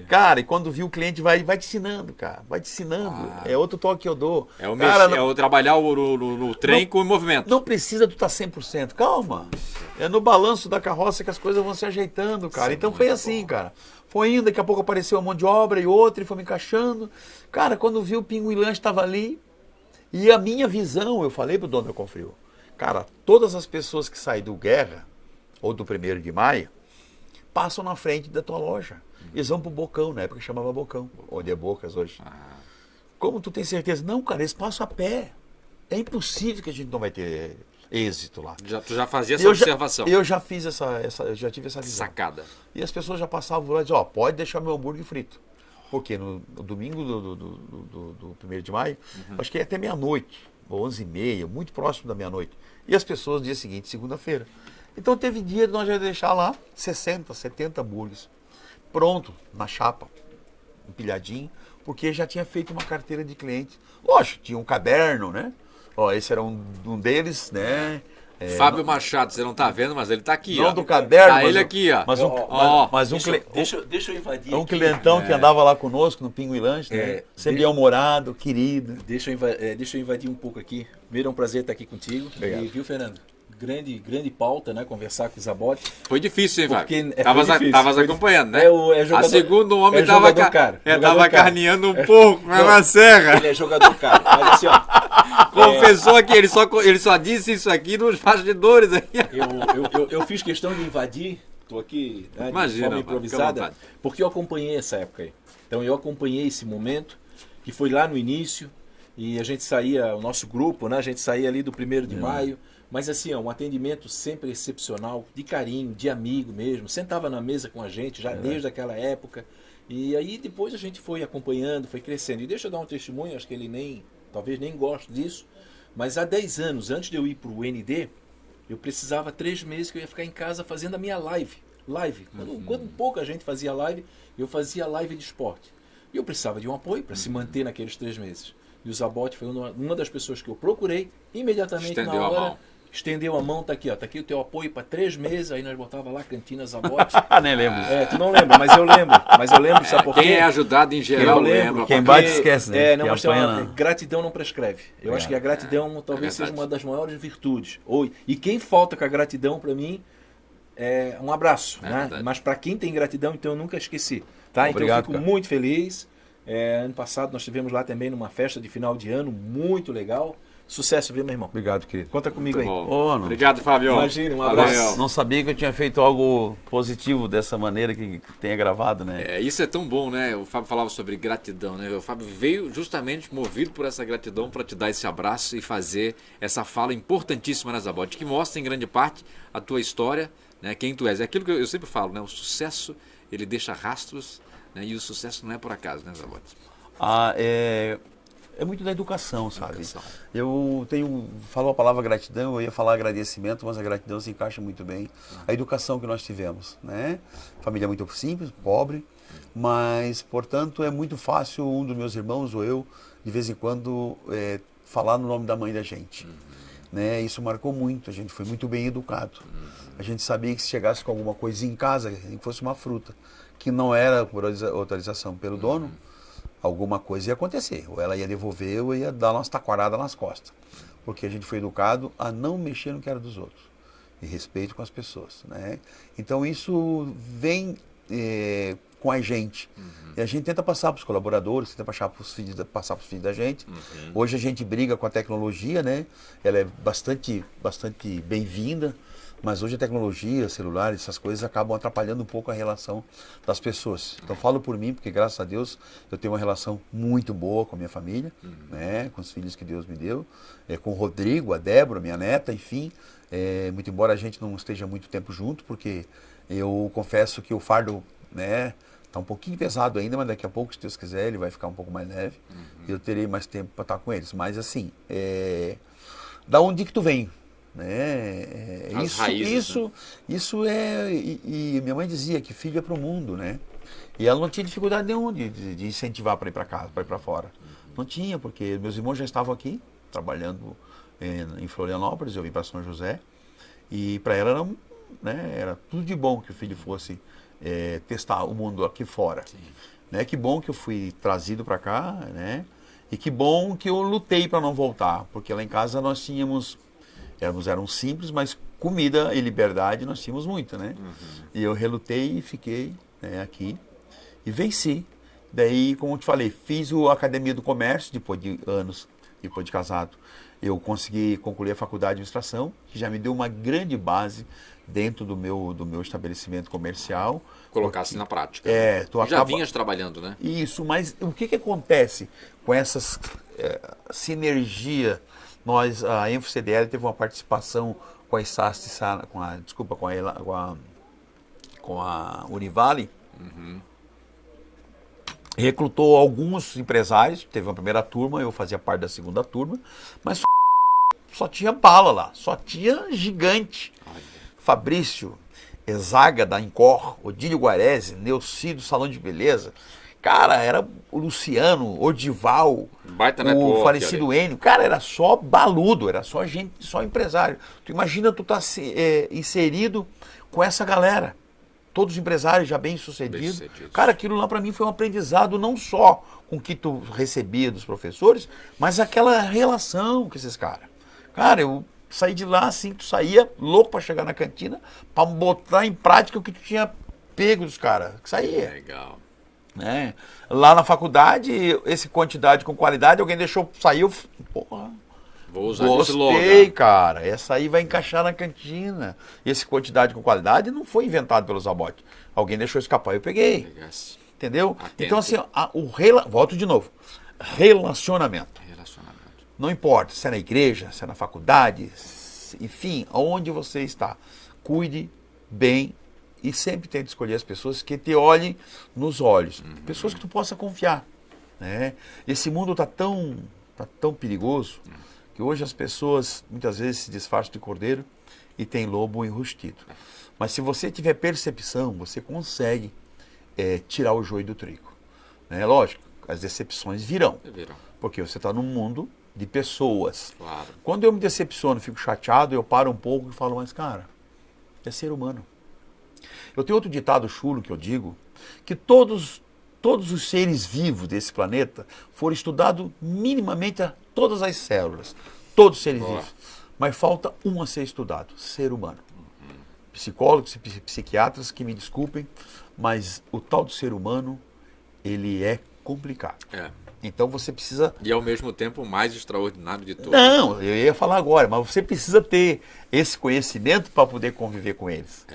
Cara, e quando viu o cliente vai te ensinando, cara. Vai te ensinando. É outro toque que eu dou. É o, cara, é o trabalhar no trem com o movimento. Não precisa tu estar 100%. Calma. É no balanço da carroça que as coisas vão se ajeitando, cara. Isso então foi assim, bom. Cara. Foi indo, daqui a pouco apareceu uma mão de obra e outra, e foi me encaixando. Cara, quando viu o Pinguim Lanche estava ali, e a minha visão, eu falei pro dono do Confrio, cara, todas as pessoas que saem do Guerra, ou do 1º de Maio, passam na frente da tua loja. Eles vão pro Bocão, na época chamava Bocão, onde é Bocas hoje. Como tu tem certeza? Não, cara, eles passam a pé. É impossível que a gente não vai ter êxito lá. Tu já fazia essa observação? Eu já fiz eu já tive essa visão. Sacada. E as pessoas já passavam lá e diziam, pode deixar meu hambúrguer frito. Porque no domingo do 1º de maio, acho que é até meia-noite, ou 11h30, muito próximo da meia-noite. E as pessoas no dia seguinte, segunda-feira. Então teve dia de nós já deixar lá 60, 70 hambúrgueres. Pronto, na chapa, empilhadinho, porque já tinha feito uma carteira de clientes. Lógico, tinha um caderno, né? Esse era um deles, né? Fábio Machado, você não tá vendo, mas ele tá aqui, não do caderno, tá ele aqui, ó. Deixa eu invadir um clientão que andava lá conosco no Pinguim Lanche, né? Sempre humorado, querido. Deixa eu invadir um pouco aqui. Primeiro, é um prazer estar aqui contigo. Obrigado. E, viu, Fernando? Grande pauta, né? Conversar com o Zabote. Foi difícil, hein, Fábio? Difícil. Tavas acompanhando, né? Jogador, a segunda, o homem tava carneando um pouco na serra. Ele é jogador caro. Mas assim, ó. Confessou que ele só disse isso aqui nos bastidores. Eu fiz questão de invadir. Estou aqui, né, Imagina, de forma improvisada, porque eu acompanhei essa época aí. Então eu acompanhei esse momento, que foi lá no início, e a gente saía, o nosso grupo, né? A gente saía ali do 1º de maio. Mas assim, um atendimento sempre excepcional, de carinho, de amigo mesmo. Sentava na mesa com a gente já desde aquela época. E aí depois a gente foi acompanhando, foi crescendo. E deixa eu dar um testemunho, acho que ele talvez nem goste disso. Mas há 10 anos, antes de eu ir para o ND, eu precisava 3 meses que eu ia ficar em casa fazendo a minha live. Quando pouca gente fazia live, eu fazia live de esporte. E eu precisava de um apoio para se manter naqueles 3 meses. E o Zabote foi uma das pessoas que eu procurei imediatamente Estendeu na hora. A mão. Estendeu a mão, tá aqui o teu apoio para 3 meses, aí nós botava lá Cantina Zabote. Nem lembro. Tu não lembra, mas eu lembro, sabe por quê? Quem é ajudado em geral lembra. Quem bate esquece, né? Não, mas gratidão não prescreve. Eu acho que a gratidão talvez seja uma das maiores virtudes. E quem falta com a gratidão para mim, um abraço, né? Verdade. Mas para quem tem gratidão, então eu nunca esqueci. Tá? Obrigado, então eu fico cara. muito feliz. Ano passado nós estivemos lá também numa festa de final de ano, muito legal. Sucesso, viu, meu irmão? Obrigado, querido. Conta comigo aí. Bom. Ô, não. Obrigado, Fábio. Imagina, um Valeu. abraço. Não sabia que eu tinha feito algo positivo dessa maneira que tenha gravado, né? Isso é tão bom, né? O Fábio falava sobre gratidão, né? O Fábio veio justamente movido por essa gratidão para te dar esse abraço e fazer essa fala importantíssima na Zabote, que mostra em grande parte a tua história, né? Quem tu és. É aquilo que eu sempre falo, né? O sucesso, ele deixa rastros, né? E o sucesso não é por acaso, né, Zabote? É muito da educação, sabe? Educação. Eu falou a palavra gratidão, eu ia falar agradecimento, mas a gratidão se encaixa muito bem. A educação que nós tivemos, né? Família muito simples, pobre, mas, portanto, é muito fácil um dos meus irmãos ou eu, de vez em quando, falar no nome da mãe da gente. Né? Isso marcou muito, a gente foi muito bem educado. A gente sabia que se chegasse com alguma coisa em casa, que fosse uma fruta, que não era por autorização pelo dono, alguma coisa ia acontecer. Ou ela ia devolver ou ia dar umas taquaradas nas costas. Porque a gente foi educado a não mexer no que era dos outros. E respeito com as pessoas. Né? Então isso vem com a gente. E a gente tenta passar para os colaboradores, tenta passar para os filhos da gente. Hoje a gente briga com a tecnologia, né? Ela é bastante bem-vinda. Mas hoje a tecnologia, celulares, essas coisas acabam atrapalhando um pouco a relação das pessoas. Então falo por mim, porque graças a Deus eu tenho uma relação muito boa com a minha família, né, com os filhos que Deus me deu, com o Rodrigo, a Débora, minha neta, enfim. Muito embora a gente não esteja muito tempo junto, porque eu confesso que o fardo, né, está um pouquinho pesado ainda, mas daqui a pouco, se Deus quiser, ele vai ficar um pouco mais leve. E eu terei mais tempo para estar com eles. Mas assim, da onde que tu vem? Né? As raízes, Isso é. E minha mãe dizia que filho é para o mundo, né? E ela não tinha dificuldade nenhuma de incentivar para ir para casa, para ir para fora. Não tinha, porque meus irmãos já estavam aqui, trabalhando em Florianópolis, eu vim para São José. E para ela era tudo de bom que o filho fosse testar o mundo aqui fora. Né? Que bom que eu fui trazido para cá, né? E que bom que eu lutei para não voltar, porque lá em casa nós tínhamos. Eram simples, mas comida e liberdade nós tínhamos muito, né? E eu relutei e fiquei aqui e venci. Daí, como eu te falei, fiz a Academia do Comércio, depois de anos, depois de casado. Eu consegui concluir a Faculdade de Administração, que já me deu uma grande base dentro do meu estabelecimento comercial. Colocasse na prática. Já vinhas trabalhando, né? Isso, mas o que acontece com essas sinergia? A EnfoCDL teve uma participação com a ISAST, com a Univale, recrutou alguns empresários, teve uma primeira turma, eu fazia parte da segunda turma, mas só tinha bala lá, só tinha gigante. Fabrício, Exaga da Incor, Odílio Guarese, Neuci do Salão de Beleza. Cara, era o Luciano, Odival, o falecido Enio. Cara, era só baludo, era só gente, só empresário. Tu imagina tu tá inserido com essa galera. Todos os empresários já bem-sucedidos. Cara, aquilo lá para mim foi um aprendizado não só com o que tu recebia dos professores, mas aquela relação com esses caras. Cara, eu saí de lá assim, tu saía louco para chegar na cantina, para botar em prática o que tu tinha pego dos caras. Saía. Legal. Né? Lá na faculdade, esse quantidade com qualidade, alguém deixou, saiu, porra, vou usar gostei, cara, essa aí vai encaixar na cantina. Esse quantidade com qualidade não foi inventado pelo Zabote, alguém deixou escapar, eu peguei. Pegasse. Entendeu? Atento. Então assim, volto de novo, relacionamento. Não importa se é na igreja, se é na faculdade, enfim, aonde você está, cuide bem. E sempre tenta escolher as pessoas que te olhem nos olhos. Pessoas que tu possa confiar. Né? Esse mundo está tão perigoso que hoje as pessoas muitas vezes se disfarçam de cordeiro e tem lobo enrustido. Mas se você tiver percepção, você consegue tirar o joio do trigo. Né? Lógico, as decepções virão. Porque você está num mundo de pessoas. Claro. Quando eu me decepciono, fico chateado, eu paro um pouco e falo, mas cara, é ser humano. Eu tenho outro ditado chulo que eu digo, que todos os seres vivos desse planeta foram estudados minimamente a todas as células, todos os seres vivos, mas falta um a ser estudado, ser humano. psicólogos e psiquiatras que me desculpem, mas o tal do ser humano, ele é complicado. Então você precisa... E ao mesmo tempo o mais extraordinário de todos. Não, eu ia falar agora, mas você precisa ter esse conhecimento para poder conviver com eles.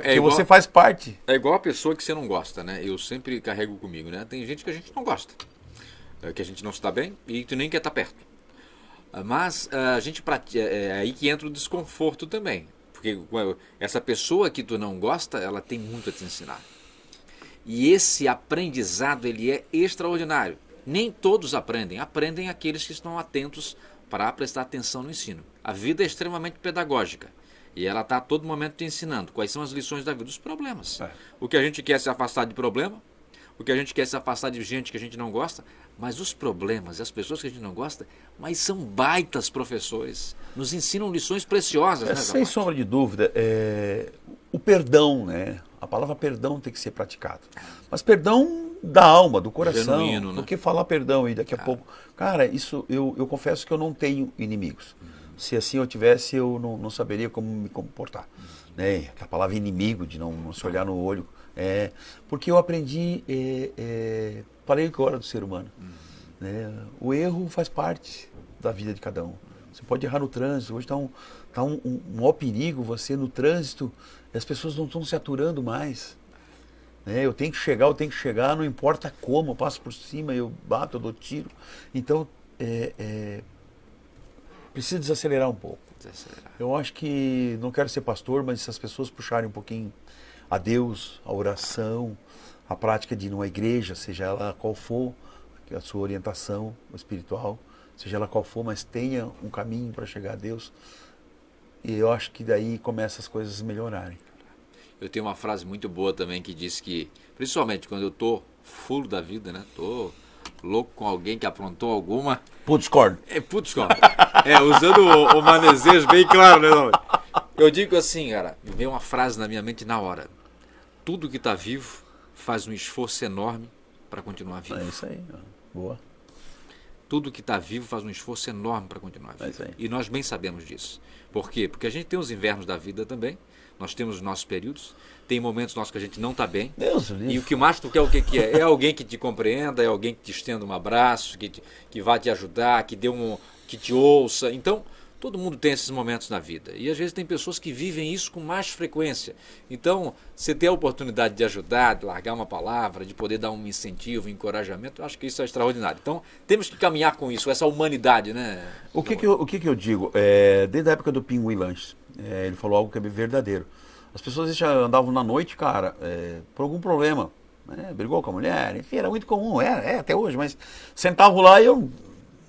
Porque igual, você faz parte. É igual a pessoa que você não gosta, né? Eu sempre carrego comigo, né? Tem gente que a gente não gosta, que a gente não está bem e que nem quer estar perto. Mas a gente é aí que entra o desconforto também. Porque essa pessoa que tu não gosta, ela tem muito a te ensinar. E esse aprendizado, ele é extraordinário. Nem todos aprendem aqueles que estão atentos para prestar atenção no ensino. A vida é extremamente pedagógica e ela está a todo momento te ensinando quais são as lições da vida, os problemas. O que a gente quer é se afastar de problema, o que a gente quer é se afastar de gente que a gente não gosta, mas os problemas e as pessoas que a gente não gosta, mas são baitas professores, nos ensinam lições preciosas. Né, sem sombra de dúvida, o perdão, né? A palavra perdão tem que ser praticado. Mas perdão da alma, do coração, genuíno, né? Do que falar perdão e daqui a pouco... Cara, isso eu confesso que eu não tenho inimigos. Se assim eu tivesse, eu não saberia como me comportar. Né? A palavra inimigo, de não se olhar no olho. Porque eu aprendi, falei agora do ser humano. Né? O erro faz parte da vida de cada um. Você pode errar no trânsito. Hoje está um maior perigo você no trânsito. E as pessoas não estão se aturando mais. Eu tenho que chegar, não importa como, eu passo por cima, eu bato, eu dou tiro. Então, precisa desacelerar um pouco. Eu acho que, não quero ser pastor, mas se as pessoas puxarem um pouquinho a Deus, a oração, a prática de ir numa igreja, seja ela qual for, a sua orientação espiritual, seja ela qual for, mas tenha um caminho para chegar a Deus. E eu acho que daí começam as coisas a melhorarem. Eu tenho uma frase muito boa também que diz que, principalmente quando eu tô fulo da vida, né? Tô louco com alguém que aprontou alguma... Putz, corno. Usando o manesejo bem claro, né? Eu digo assim, cara, me veio uma frase na minha mente na hora. Tudo que tá vivo faz um esforço enorme para continuar vivo. É isso aí, boa. Tudo que está vivo faz um esforço enorme para continuar vivo. E nós bem sabemos disso. Por quê? Porque a gente tem os invernos da vida também. Nós temos os nossos períodos. Tem momentos nossos que a gente não está bem. Deus, e o que mais tu quer, o que é? É alguém que te compreenda, é alguém que te estenda um abraço, que vai te ajudar, que te ouça. Então, todo mundo tem esses momentos na vida. E às vezes tem pessoas que vivem isso com mais frequência. Então, você ter a oportunidade de ajudar, de largar uma palavra, de poder dar um incentivo, um encorajamento, eu acho que isso é extraordinário. Então, temos que caminhar com isso, essa humanidade, né? O que eu digo? Desde a época do Pinguim Lanches, ele falou algo que é verdadeiro. As pessoas já andavam na noite, cara, por algum problema. Brigou com a mulher, enfim, era muito comum, até hoje, mas sentavam lá e eu...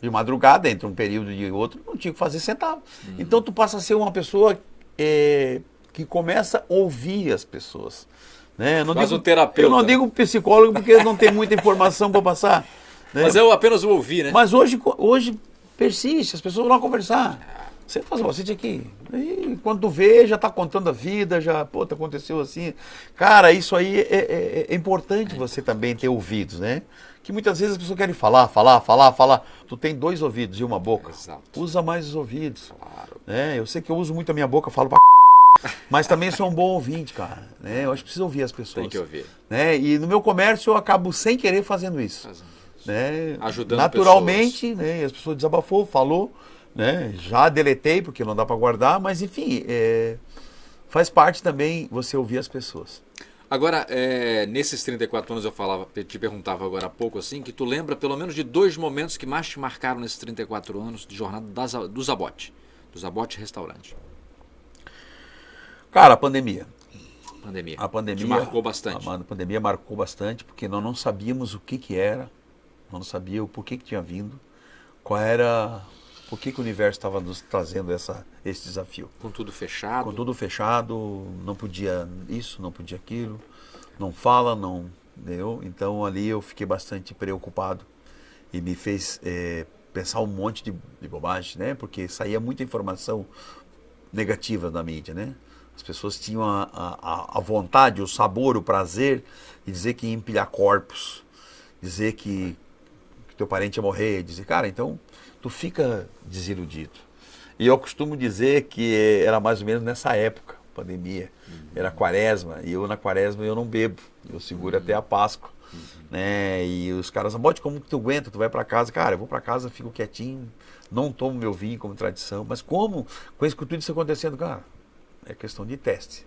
de madrugada, entre um período e outro, não tinha o que fazer, sentava. Então tu passa a ser uma pessoa que começa a ouvir as pessoas. Né? Um terapeuta. Eu não digo psicólogo porque não tem muita informação para passar. Né? Mas é apenas o ouvir, né? Mas hoje persiste, as pessoas vão lá conversar. Você faz o sente aqui. E quando tu vê, já está contando a vida, aconteceu assim. Cara, isso aí é importante você também ter ouvidos, né? Que muitas vezes as pessoas querem falar. Tu tem 2 ouvidos e uma boca. Exato. Usa mais os ouvidos. Claro. Eu sei que eu uso muito a minha boca, falo pra mas também sou um bom ouvinte, cara. Eu acho que preciso ouvir as pessoas. Tem que ouvir. E no meu comércio eu acabo sem querer fazendo isso. Ajudando naturalmente, pessoas. As pessoas desabafou, falou. Já deletei, porque não dá para guardar, mas enfim, faz parte também você ouvir as pessoas. Agora, nesses 34 anos eu te perguntava agora há pouco, assim, que tu lembra pelo menos de 2 momentos que mais te marcaram nesses 34 anos de jornada do Zabote Restaurante. Cara, a pandemia. A pandemia te marcou bastante. A pandemia marcou bastante, porque nós não sabíamos o que era, nós não sabíamos o porquê que tinha vindo, por que o universo estava nos trazendo esse desafio. Com tudo fechado. Não podia isso, não podia aquilo, não fala, não deu. Então ali eu fiquei bastante preocupado e me fez pensar um monte de bobagem, né? Porque saía muita informação negativa da mídia, né? As pessoas tinham a vontade, o sabor, o prazer de dizer que ia empilhar corpos, dizer que teu parente ia morrer, dizer, cara, então tu fica desiludido. E eu costumo dizer que era mais ou menos nessa época, pandemia. Era quaresma, e eu na quaresma eu não bebo, eu seguro até a Páscoa. Né? E os caras, Zabote, como que tu aguenta? Tu vai para casa? Cara, eu vou para casa, fico quietinho, não tomo meu vinho como tradição. Mas como? Com isso, com tudo isso acontecendo, cara, é questão de teste.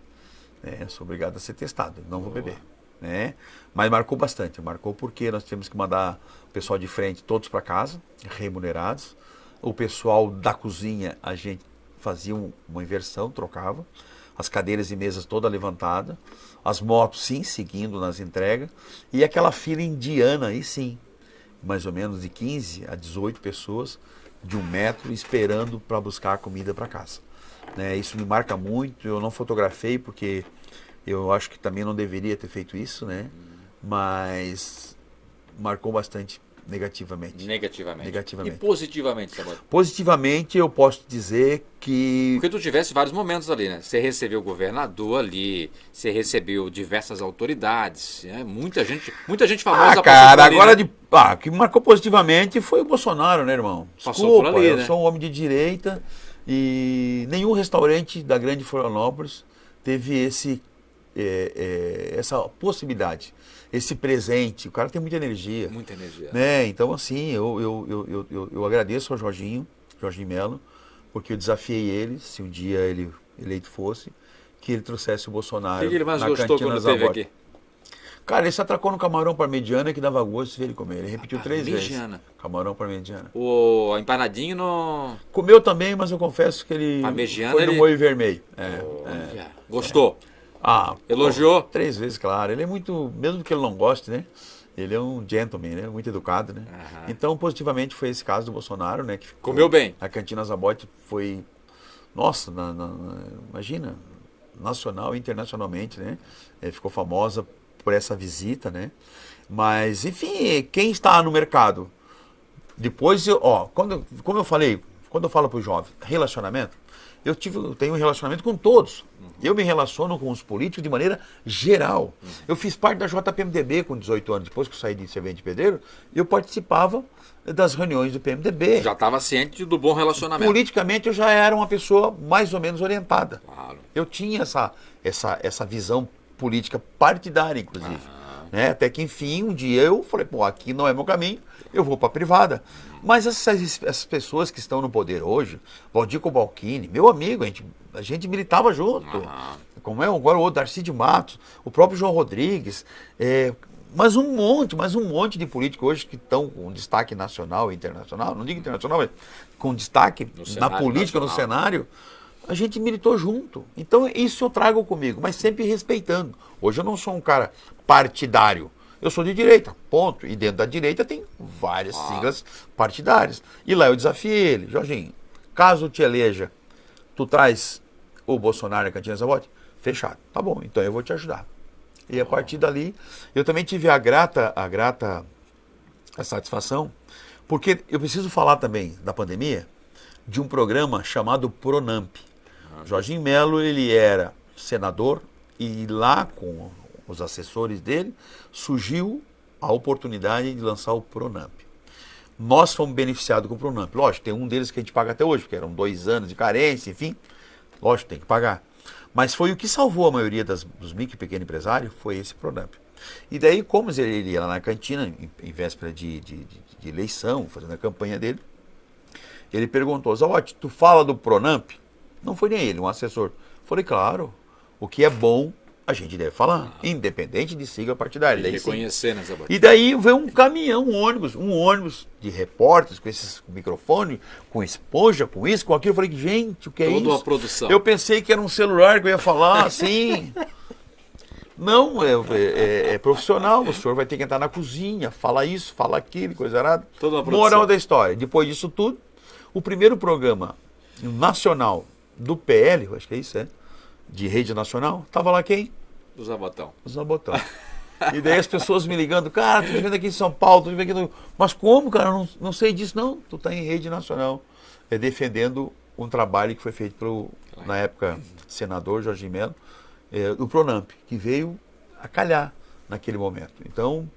Né? Eu sou obrigado a ser testado, não vou beber. Né? Mas marcou bastante, marcou porque nós tivemos que mandar o pessoal de frente todos para casa, remunerados. O pessoal da cozinha, a gente fazia uma inversão, trocava. As cadeiras e mesas toda levantada. As motos, sim, seguindo nas entregas. E aquela fila indiana, aí sim, mais ou menos de 15 a 18 pessoas, de 1 metro, esperando para buscar a comida para casa. Né? Isso me marca muito. Eu não fotografei porque eu acho que também não deveria ter feito isso, né? Mas marcou bastante negativamente. E positivamente, Zabote? Positivamente eu posso dizer que... Porque tu tivesse vários momentos ali, né? Você recebeu o governador ali, você recebeu diversas autoridades, né? Muita gente famosa cara, ali, agora né? o que marcou positivamente foi o Bolsonaro, né, irmão? Passou por ali, eu né? sou um homem de direita e nenhum restaurante da grande Florianópolis teve essa possibilidade, esse presente. O cara tem muita energia. Muita energia. Né? Então, assim, eu agradeço ao Jorginho Melo, porque eu desafiei ele, se um dia ele eleito fosse, que ele trouxesse o Bolsonaro. O que ele mais na gostou cantina quando teve Zabote. aqui? Cara, ele se atracou no camarão parmegiana que dava gosto de ver ele comer. Ele repetiu 3 vezes. Parmegiana. Camarão parmegiana. O empanadinho no... Comeu também, mas eu confesso que ele Parmegiana, foi no ele... molho vermelho. Gostou? Elogiou? 3 vezes, claro. Ele é muito, mesmo que ele não goste, né? Ele é um gentleman, né? Muito educado, né? Então, positivamente, foi esse caso do Bolsonaro, né? Que comeu bem. A cantina Zabote foi, nossa, imagina, nacional e internacionalmente, né? Ficou famosa por essa visita, né? Mas, enfim, quem está no mercado, depois, como eu falei, quando eu falo para o jovem, relacionamento, eu tenho um relacionamento com todos. Eu me relaciono com os políticos de maneira geral. Eu fiz parte da JPMDB com 18 anos. Depois que eu saí de servente de pedreiro, eu participava das reuniões do PMDB. Já estava ciente do bom relacionamento. Politicamente, eu já era uma pessoa mais ou menos orientada. Claro. Eu tinha essa visão política partidária, inclusive. Né? Até que, enfim, um dia eu falei, aqui não é meu caminho, eu vou para a privada. Mas essas pessoas que estão no poder hoje, Valdir Cobalcini, meu amigo, a gente militava junto. Como é agora o outro, Darcy de Matos, o próprio João Rodrigues, mas um monte de políticos hoje que estão com destaque nacional e internacional, não digo internacional, mas com destaque na política, nacional. No cenário, a gente militou junto. Então isso eu trago comigo, mas sempre respeitando. Hoje eu não sou um cara partidário. Eu sou de direita, ponto. E dentro da direita tem várias siglas partidárias. E lá eu desafiei ele. Jorginho, caso te eleja, tu traz o Bolsonaro na cantina Zabote? Fechado. Tá bom, então eu vou te ajudar. E a partir dali, eu também tive a satisfação, porque eu preciso falar também da pandemia, de um programa chamado Pronamp. Jorginho Melo, ele era senador e lá com os assessores dele, surgiu a oportunidade de lançar o Pronamp. Nós fomos beneficiados com o Pronamp. Lógico, tem um deles que a gente paga até hoje, porque eram 2 anos de carência, enfim. Lógico, tem que pagar. Mas foi o que salvou a maioria dos micro e pequenos empresários, foi esse Pronamp. E daí, como ele ia lá na cantina, em véspera de eleição, fazendo a campanha dele, ele perguntou, Zabote, tu fala do Pronamp? Não foi nem ele, um assessor. Falei, claro, o que é bom a gente deve falar, independente de sigla partidária. E reconhecer, né, Zabote? E daí veio um caminhão, um ônibus de repórteres com esses microfones, com esponja, com isso, com aquilo. Eu falei, gente, o que é isso? Toda uma produção. Eu pensei que era um celular que eu ia falar assim. Não, é profissional, o senhor vai ter que entrar na cozinha, falar isso, falar aquilo, coisa errada. Toda uma produção. Moral da história, depois disso tudo, o primeiro programa nacional do PL, acho que é isso, de rede nacional, tava lá quem? O Zabotão. O Zabotão. E daí as pessoas me ligando, cara, tô vivendo aqui em São Paulo, tô vivendo aqui no... Mas como, cara? Não sei disso, não. Tu tá em rede nacional. Defendendo um trabalho que foi feito pelo, na época, senador Jorginho Melo, do Pronamp, que veio a calhar naquele momento. Então,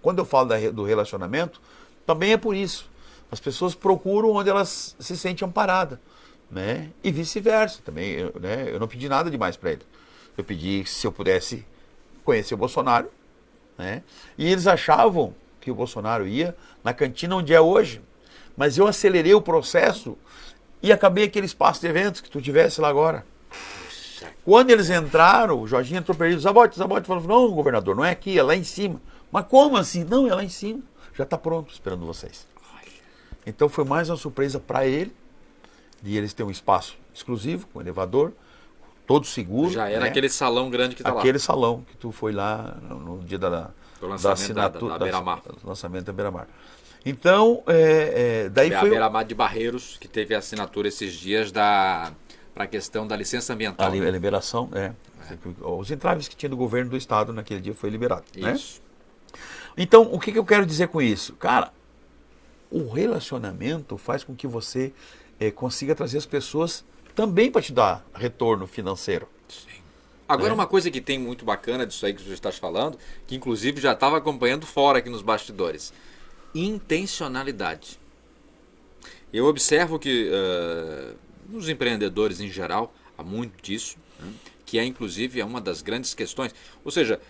quando eu falo do relacionamento, também é por isso. As pessoas procuram onde elas se sentem amparadas. né? E vice-versa também, né? Eu não pedi nada demais para ele. Eu pedi se eu pudesse conhecer o Bolsonaro, né? E eles achavam que o Bolsonaro ia na cantina onde é hoje, mas eu acelerei o processo e acabei aquele espaço de eventos que tu tivesse lá agora. Quando eles entraram, o Jorginho entrou perdido, Zabote falou, não, governador, não é aqui, é lá em cima. Mas como assim? Não, é lá em cima. Já está pronto, esperando vocês. Então foi mais uma surpresa para ele, de eles terem um espaço exclusivo, com elevador, todo seguro. Já era, né? Aquele salão grande que está lá. Aquele salão que tu foi lá no dia da assinatura, da Beira-Mar. Do lançamento da Beira-Mar. Então, daí a foi... A Beira-Mar de Barreiros, que teve a assinatura esses dias para a questão da licença ambiental. A liberação, os entraves que tinha do governo do estado naquele dia foi liberado. Isso. Né? Então, o que eu quero dizer com isso? Cara, o relacionamento faz com que você consiga trazer as pessoas também para te dar retorno financeiro. Sim. Agora, uma coisa que tem muito bacana disso aí que você está falando, que inclusive já estava acompanhando fora aqui nos bastidores. Intencionalidade. Eu observo que nos empreendedores em geral há muito disso, né, que inclusive uma das grandes questões. Ou seja,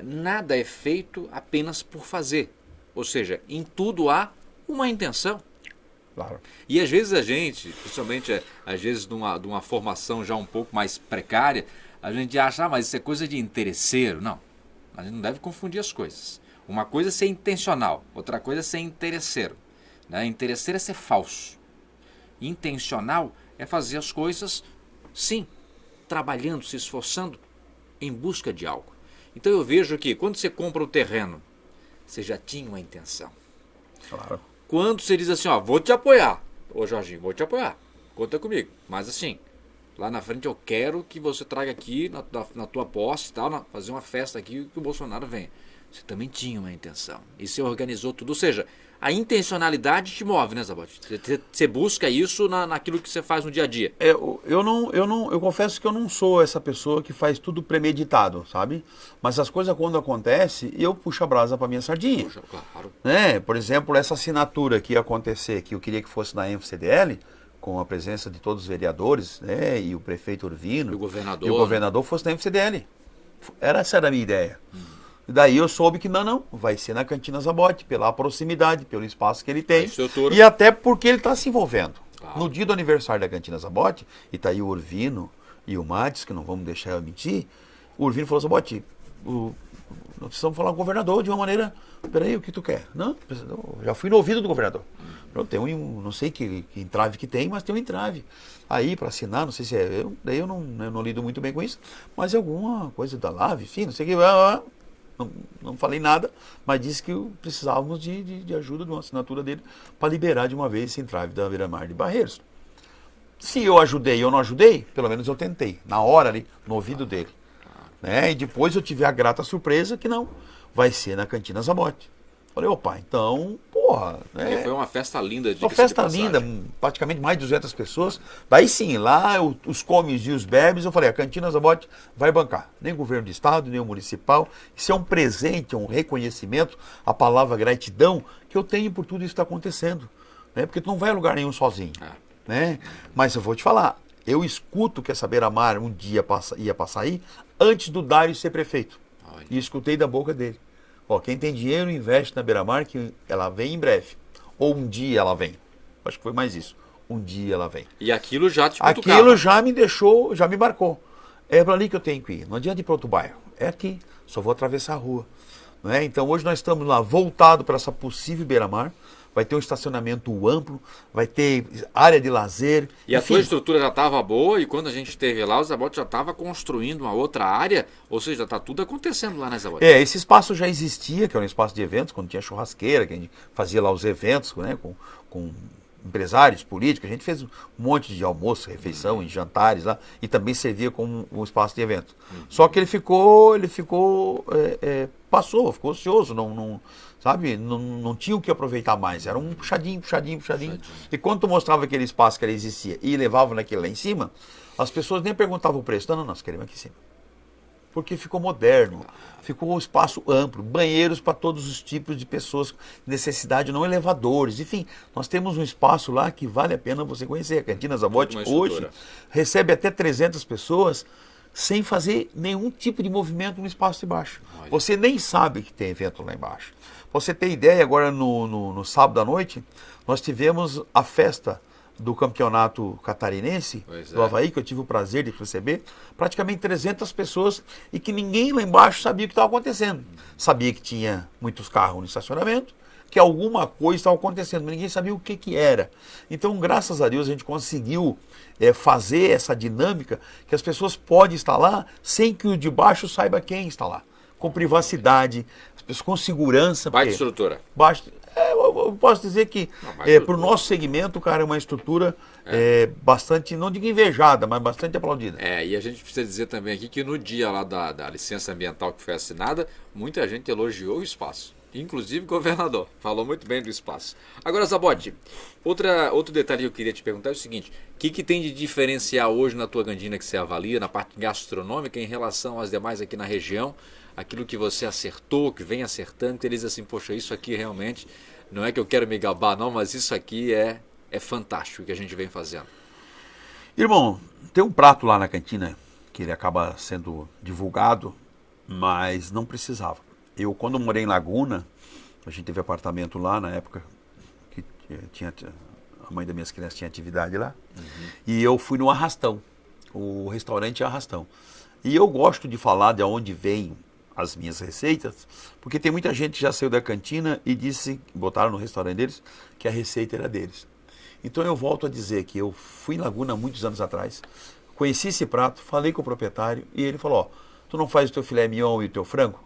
nada é feito apenas por fazer. Ou seja, em tudo há uma intenção. Claro. E às vezes a gente, principalmente às vezes de uma formação já um pouco mais precária, a gente acha, mas isso é coisa de interesseiro. Não, a gente não deve confundir as coisas. Uma coisa é ser intencional, outra coisa é ser interesseiro. Né? Interesseiro é ser falso. Intencional é fazer as coisas, sim, trabalhando, se esforçando em busca de algo. Então eu vejo que quando você compra o terreno, você já tinha uma intenção. Claro. Quando você diz assim, vou te apoiar, ô Jorginho, vou te apoiar, conta comigo, mas assim, lá na frente eu quero que você traga aqui na tua posse, tal, fazer uma festa aqui que o Bolsonaro venha. Você também tinha uma intenção e você organizou tudo, ou seja, a intencionalidade te move, né, Zabote? Você busca isso naquilo que você faz no dia a dia. Eu confesso que eu não sou essa pessoa que faz tudo premeditado, sabe? Mas as coisas quando acontecem, eu puxo a brasa para minha sardinha. Puxa, claro. Né? Por exemplo, essa assinatura que ia acontecer, que eu queria que fosse na ENF-CDL, com a presença de todos os vereadores, né? E o prefeito Urvino. E o governador fosse na ENF-CDL. Essa era a minha ideia. Daí eu soube que não, vai ser na Cantina Zabote, pela proximidade, pelo espaço que ele tem. E até porque ele está se envolvendo. Claro. No dia do aniversário da Cantina Zabote, e está aí o Urvino e o Matis, que não vamos deixar eu mentir, o Urvino falou, Zabote, nós precisamos falar com o governador de uma maneira, peraí, o que tu quer? Não, eu já fui no ouvido do governador. Tem não sei que entrave que tem, mas tem um entrave. Aí, para assinar, não sei se é, daí eu não lido muito bem com isso, mas é alguma coisa da LAV, enfim, não sei o que... Não falei nada, mas disse que precisávamos de ajuda de uma assinatura dele para liberar de uma vez esse entrave da Beira-Mar de Barreiros. Se eu ajudei ou não ajudei, pelo menos eu tentei, na hora ali, no ouvido dele. Né? E depois eu tive a grata surpresa que não, vai ser na Cantina Zabote. Falei, opa, então, porra... Né? E foi uma festa linda. Uma festa linda, praticamente mais de 200 pessoas. Daí sim, lá os comes e os bebes, eu falei, a Cantina Zabote vai bancar. Nem o governo do estado, nem o municipal. Isso é um presente, é um reconhecimento, a palavra gratidão que eu tenho por tudo isso que está acontecendo. Né? Porque tu não vai a lugar nenhum sozinho. Né? Mas eu vou te falar, eu escuto que essa Beira-Mar um dia ia passar aí, antes do Dário ser prefeito. E escutei da boca dele. Quem tem dinheiro investe na Beira-Mar, que ela vem em breve. Ou um dia ela vem. Acho que foi mais isso. Um dia ela vem. E aquilo já te cutucava. Aquilo já me deixou, já me marcou. É para ali que eu tenho que ir. Não adianta ir para outro bairro. É aqui. Só vou atravessar a rua. Né? Então hoje nós estamos lá voltado para essa possível Beira-Mar. Vai ter um estacionamento amplo, vai ter área de lazer. E a tua estrutura já estava boa, e quando a gente esteve lá, o Zabote já estava construindo uma outra área, ou seja, está tudo acontecendo lá, né, Zabote? Esse espaço já existia, que era um espaço de eventos, quando tinha churrasqueira, que a gente fazia lá os eventos, né, com empresários, políticos, a gente fez um monte de almoço, refeição, e jantares lá, e também servia como um espaço de evento. Só que ele ficou ocioso, sabe, não tinha o que aproveitar mais, era um puxadinho. E quando tu mostrava aquele espaço que ele existia e levava naquele lá em cima, as pessoas nem perguntavam o preço, não, nós queremos aqui em cima. porque ficou moderno, ficou um espaço amplo, banheiros para todos os tipos de pessoas, necessidade, não elevadores, enfim, nós temos um espaço lá que vale a pena você conhecer. A Cantina Zabotti hoje recebe até 300 pessoas sem fazer nenhum tipo de movimento no espaço de baixo. Olha. Você nem sabe que tem evento lá embaixo. Pra você ter ideia, agora no sábado à noite, nós tivemos a festa do campeonato catarinense, do Avaí, que eu tive o prazer de receber, praticamente 300 pessoas e que ninguém lá embaixo sabia o que estava acontecendo. Sabia que tinha muitos carros no estacionamento, que alguma coisa estava acontecendo, mas ninguém sabia o que era. Então, graças a Deus, a gente conseguiu fazer essa dinâmica que as pessoas podem estar lá sem que o de baixo saiba quem está lá. Com privacidade, as pessoas com segurança. Baita estrutura. Eu posso dizer que para o nosso segmento, cara, é uma estrutura bastante, não digo invejada, mas bastante aplaudida. E a gente precisa dizer também aqui que no dia lá da licença ambiental que foi assinada, muita gente elogiou o espaço. Inclusive o governador, falou muito bem do espaço. Agora, Zabotti, outro detalhe que eu queria te perguntar é o seguinte: o que tem de diferencial hoje na tua cantina que você avalia, na parte gastronômica, em relação às demais aqui na região? Aquilo que você acertou, que vem acertando, que eles dizem assim, poxa, isso aqui realmente, não é que eu quero me gabar não, mas isso aqui é fantástico que a gente vem fazendo. Irmão, tem um prato lá na cantina que ele acaba sendo divulgado, mas não precisava. Eu, quando morei em Laguna, a gente teve apartamento lá na época que a mãe das minhas crianças tinha atividade lá, e eu fui no Arrastão, o restaurante Arrastão. E eu gosto de falar de onde vem as minhas receitas, porque tem muita gente que já saiu da cantina e botaram no restaurante deles, que a receita era deles. Então eu volto a dizer que eu fui em Laguna muitos anos atrás, conheci esse prato, falei com o proprietário e ele falou, tu não faz o teu filé mignon e o teu frango?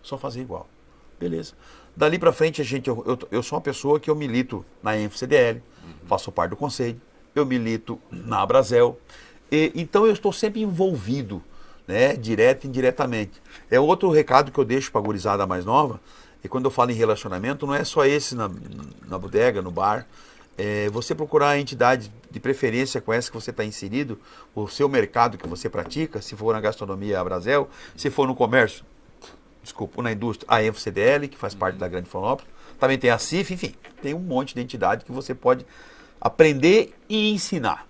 Só fazer igual. Beleza. Dali pra frente, eu sou uma pessoa que eu milito na ENF-CDL, faço parte do conselho, eu milito na Abrazel, então eu estou sempre envolvido, né, direto e indiretamente. É outro recado que eu deixo para a gurizada mais nova, e quando eu falo em relacionamento, não é só esse na bodega, no bar, você procurar a entidade de preferência com essa que você está inserido, o seu mercado que você pratica, se for na gastronomia, a Abrazel, se for no comércio, na indústria, a ENF-CDL, que faz parte da Grande Florianópolis, também tem a CIF, enfim, tem um monte de entidade que você pode aprender e ensinar.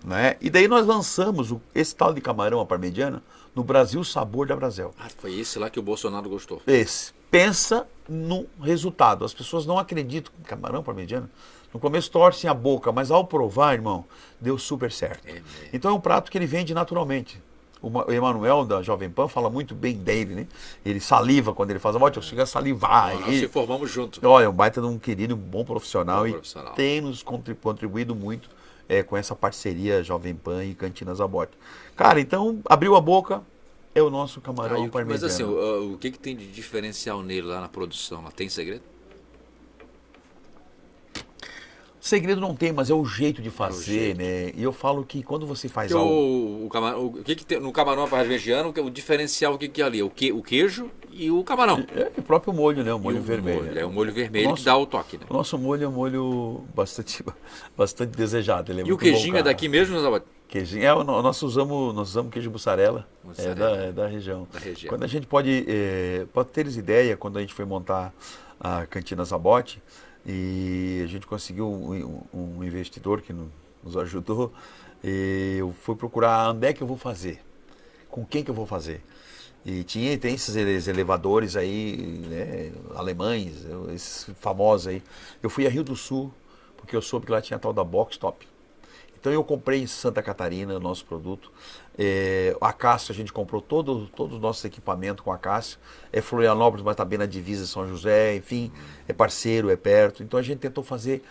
Né? E daí nós lançamos esse tal de camarão à parmegiana no Brasil Sabor da Abrazel. Foi esse lá que o Bolsonaro gostou. Esse. Pensa no resultado. As pessoas não acreditam em camarão à parmegiana. No começo torcem a boca, mas ao provar, irmão, deu super certo. Então é um prato que ele vende naturalmente. O Emanuel da Jovem Pan fala muito bem dele, né? Ele saliva quando ele faz a morte, eu chego a salivar. Nós se formamos juntos. Olha, um baita de um querido, um bom profissional, profissional. E tem nos contribuído muito com essa parceria Jovem Pan e Cantina Zabotti. Cara, então, abriu a boca, é o nosso camarão parmegiano. Mas assim, o que tem de diferencial nele lá na produção? Lá tem segredo? Segredo não tem, mas é o jeito de fazer, né? E eu falo que quando você faz algo... O que tem no camarão parmegiano, o diferencial, o que é ali? O queijo e o camarão. É o próprio molho, né? O molho vermelho. É o molho vermelho que dá o toque, né? O nosso molho é um molho bastante desejado. Ele é e o queijinho é daqui mesmo, Zabotti? Queijinho, nós usamos queijo mussarela, é da região. Quando a gente pode teres ideia, quando a gente foi montar a Cantina Zabotti, e a gente conseguiu um investidor que nos ajudou, e eu fui procurar onde é que eu vou fazer, com quem que eu vou fazer. E tem esses elevadores aí, né, alemães, esses famosos aí. Eu fui a Rio do Sul, porque eu soube que lá tinha a tal da Box Top. Então eu comprei em Santa Catarina o nosso produto. A Cássio, a gente comprou todos os nossos equipamentos com a Cássio. É Florianópolis, mas está bem na divisa São José, enfim, é parceiro, é perto. Então a gente tentou fazer,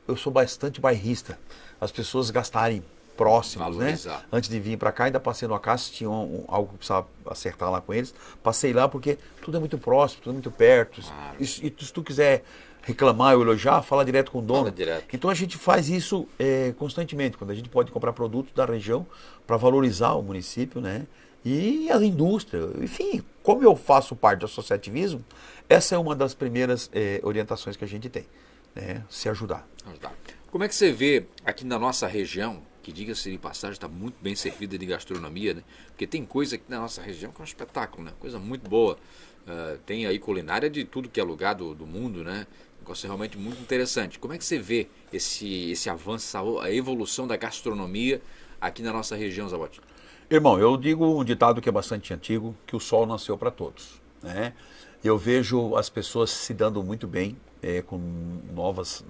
eu sou bastante bairrista, as pessoas gastarem próximos, né? Antes de vir para cá, ainda passei no Cássio, tinha algo que precisava acertar lá com eles. Passei lá porque tudo é muito próximo, tudo é muito perto. E se tu quiser reclamar ou elogiar, fala direto com o dono. Então a gente faz isso constantemente, quando a gente pode comprar produtos da região para valorizar o município, né? E a indústria. Enfim, como eu faço parte do associativismo, essa é uma das primeiras orientações que a gente tem, né? Se ajudar. Como é que você vê aqui na nossa região que diga-se de passagem, está muito bem servida de gastronomia, né? Porque tem coisa aqui na nossa região que é um espetáculo, né? Coisa muito boa. Tem aí culinária de tudo que é lugar do mundo, né? Um negócio realmente muito interessante. Como é que você vê esse avanço, a evolução da gastronomia aqui na nossa região, Zabotti? Irmão, eu digo um ditado que é bastante antigo, que o sol nasceu para todos, né? Eu vejo as pessoas se dando muito bem com novos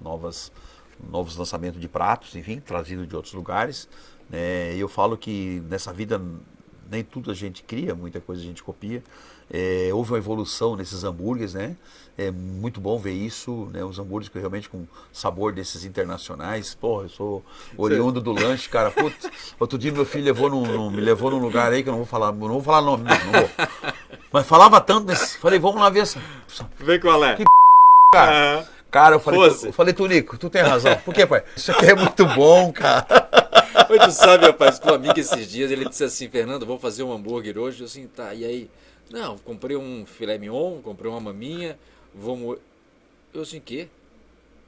lançamentos de pratos, enfim, trazidos de outros lugares. E eu falo que nessa vida nem tudo a gente cria, muita coisa a gente copia. Houve uma evolução nesses hambúrgueres, né? É muito bom ver isso, né? Os hambúrgueres que realmente com sabor desses internacionais. Porra, eu sou oriundo do lanche, cara. Putz, outro dia meu filho me levou num lugar aí que eu não vou falar nome, não vou. Mas falava tanto nesse. Falei, vamos lá ver essa. Vê qual é. Que cara. Cara, eu falei, Tunico, tu tem razão. Por quê, pai? Isso aqui é muito bom, cara. Oi, tu sabe, rapaz, que um amigo esses dias, ele disse assim, Fernando, vou fazer um hambúrguer hoje. Eu assim, tá, e aí? Não, comprei um filé mignon, comprei uma maminha, vou moer. Eu assim, quê?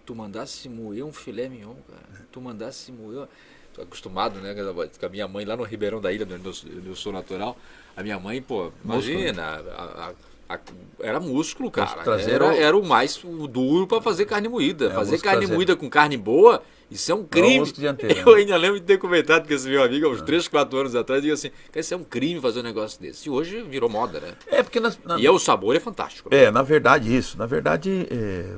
Tu mandasse moer um filé mignon, cara? Tu mandasse moer... Tô acostumado, né, com a minha mãe lá no Ribeirão da Ilha, onde eu sou natural. A minha mãe, pô, imagina, era músculo, cara. Era o mais duro para fazer carne moída. Fazer carne moída com carne boa, isso é um crime. Eu ainda lembro de ter comentado com esse meu amigo há uns 3, 4 anos atrás, e digo assim, isso é um crime fazer um negócio desse. E hoje virou moda, né? Porque e o sabor é fantástico. Né? Na verdade, isso. Na verdade,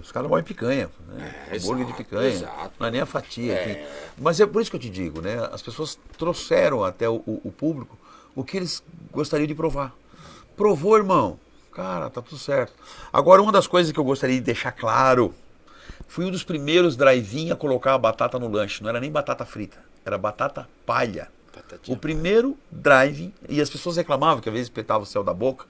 os caras vão em picanha. Né? Hambúrguer de picanha. Exato. Não é nem a fatia. Enfim. Mas é por isso que eu te digo, né? As pessoas trouxeram até o público o que eles gostariam de provar. Provou, irmão. Cara, tá tudo certo. Agora, uma das coisas que eu gostaria de deixar claro, fui um dos primeiros drive-in a colocar a batata no lanche. Não era nem batata frita, era batata palha. O primeiro drive-in, e as pessoas reclamavam que às vezes espetava o céu da boca.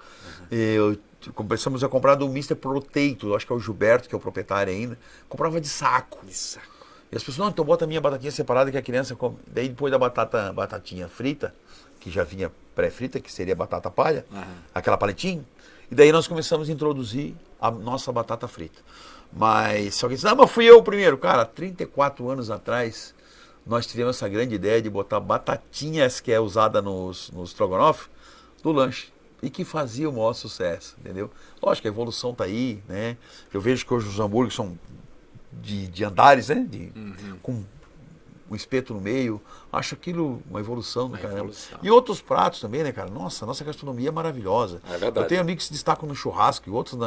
Começamos a comprar do Mr. Potato, acho que é o Gilberto, que é o proprietário ainda. Comprava de saco. E as pessoas, não, então bota a minha batatinha separada que a criança come. Daí depois da batatinha frita, que já vinha pré-frita, que seria batata palha, aquela paletinha. E daí nós começamos a introduzir a nossa batata frita. Mas se alguém diz, mas fui eu o primeiro. Cara, 34 anos atrás, nós tivemos essa grande ideia de botar batatinhas que é usada nos estrogonofe no lanche. E que fazia o maior sucesso, entendeu? Lógico que a evolução está aí, né? Eu vejo que hoje os hambúrgueres são de andares, né? Com um espeto no meio. Acho aquilo uma evolução do caramba. E outros pratos também, né, cara? Nossa, a nossa gastronomia é maravilhosa. É verdade. Eu tenho amigos que se destacam no churrasco e outros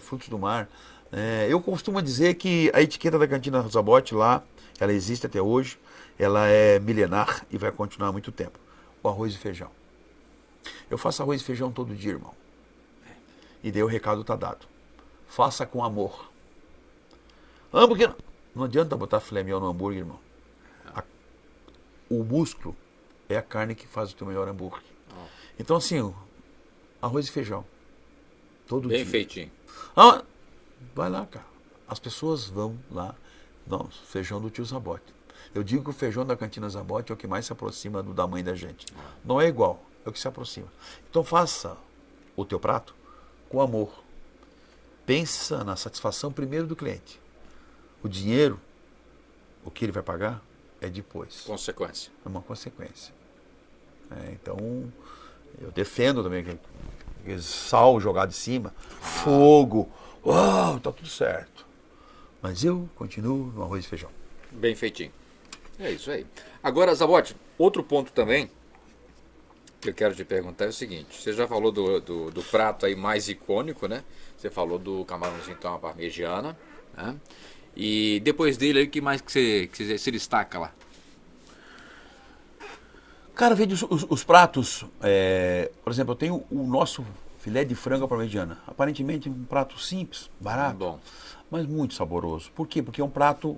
frutos do mar. Eu costumo dizer que a etiqueta da Cantina Zabotti lá, ela existe até hoje, ela é milenar e vai continuar há muito tempo. O arroz e feijão. Eu faço arroz e feijão todo dia, irmão. E daí o recado tá dado. Faça com amor. Porque não adianta botar filé mignon no hambúrguer, irmão. O músculo é a carne que faz o teu melhor hambúrguer. Então assim, arroz e feijão. Todo dia. Bem feitinho. Vai lá, cara. As pessoas vão lá. Não, feijão do tio Zabotti. Eu digo que o feijão da Cantina Zabotti é o que mais se aproxima da mãe da gente. Não é igual, é o que se aproxima. Então faça o teu prato com amor. Pensa na satisfação primeiro do cliente. O dinheiro, o que ele vai pagar, é depois. Consequência. É uma consequência. Então, eu defendo também aquele sal jogado em cima, fogo, tá tudo certo. Mas eu continuo no arroz e feijão. Bem feitinho. É isso aí. Agora, Zabotti, outro ponto também que eu quero te perguntar é o seguinte. Você já falou do prato aí mais icônico, né? Você falou do camarãozinho com a parmegiana, né? E depois dele, o que mais que você se destaca lá? Cara, veja os pratos. Por exemplo, eu tenho o nosso filé de frango à parmegiana. Aparentemente um prato simples, barato, bom, mas muito saboroso. Por quê? Porque é um prato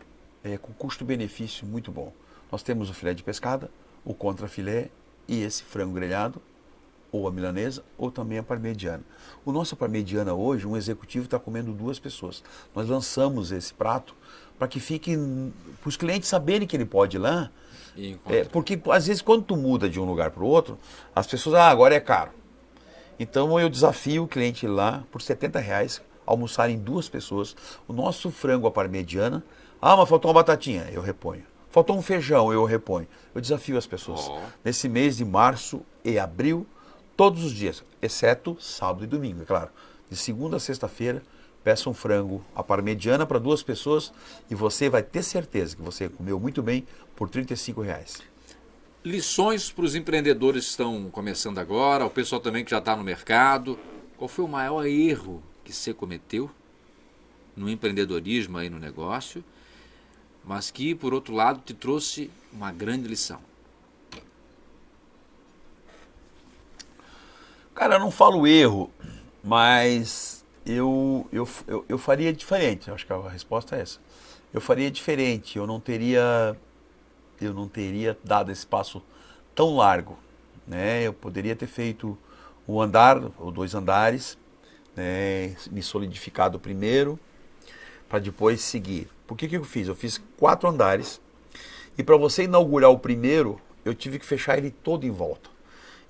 com custo-benefício muito bom. Nós temos o filé de pescada, o contrafilé e esse frango grelhado, ou a milanesa, ou também a parmegiana. O nosso parmegiana hoje, um executivo está comendo 2 pessoas. Nós lançamos esse prato para que fique, para os clientes saberem que ele pode ir lá, porque às vezes quando tu muda de um lugar para o outro, as pessoas, agora é caro. Então eu desafio o cliente ir lá por R$70, almoçarem 2 pessoas, o nosso frango à parmegiana, mas faltou uma batatinha, eu reponho. Faltou um feijão, eu reponho. Eu desafio as pessoas. Nesse mês de março e abril, todos os dias, exceto sábado e domingo, é claro. De segunda a sexta-feira, peça um frango à parmegiana para 2 pessoas e você vai ter certeza que você comeu muito bem por R$35. Lições para os empreendedores que estão começando agora, o pessoal também que já está no mercado. Qual foi o maior erro que você cometeu no empreendedorismo aí no negócio, mas que, por outro lado, te trouxe uma grande lição? Cara, eu não falo erro, mas eu faria diferente. Acho que a resposta é essa. Eu faria diferente. Eu não teria dado esse passo tão largo, né? Eu poderia ter feito um andar ou 2 andares, né? Me solidificado primeiro, para depois seguir. Por que eu fiz? Eu fiz 4 andares e para você inaugurar o primeiro, eu tive que fechar ele todo em volta.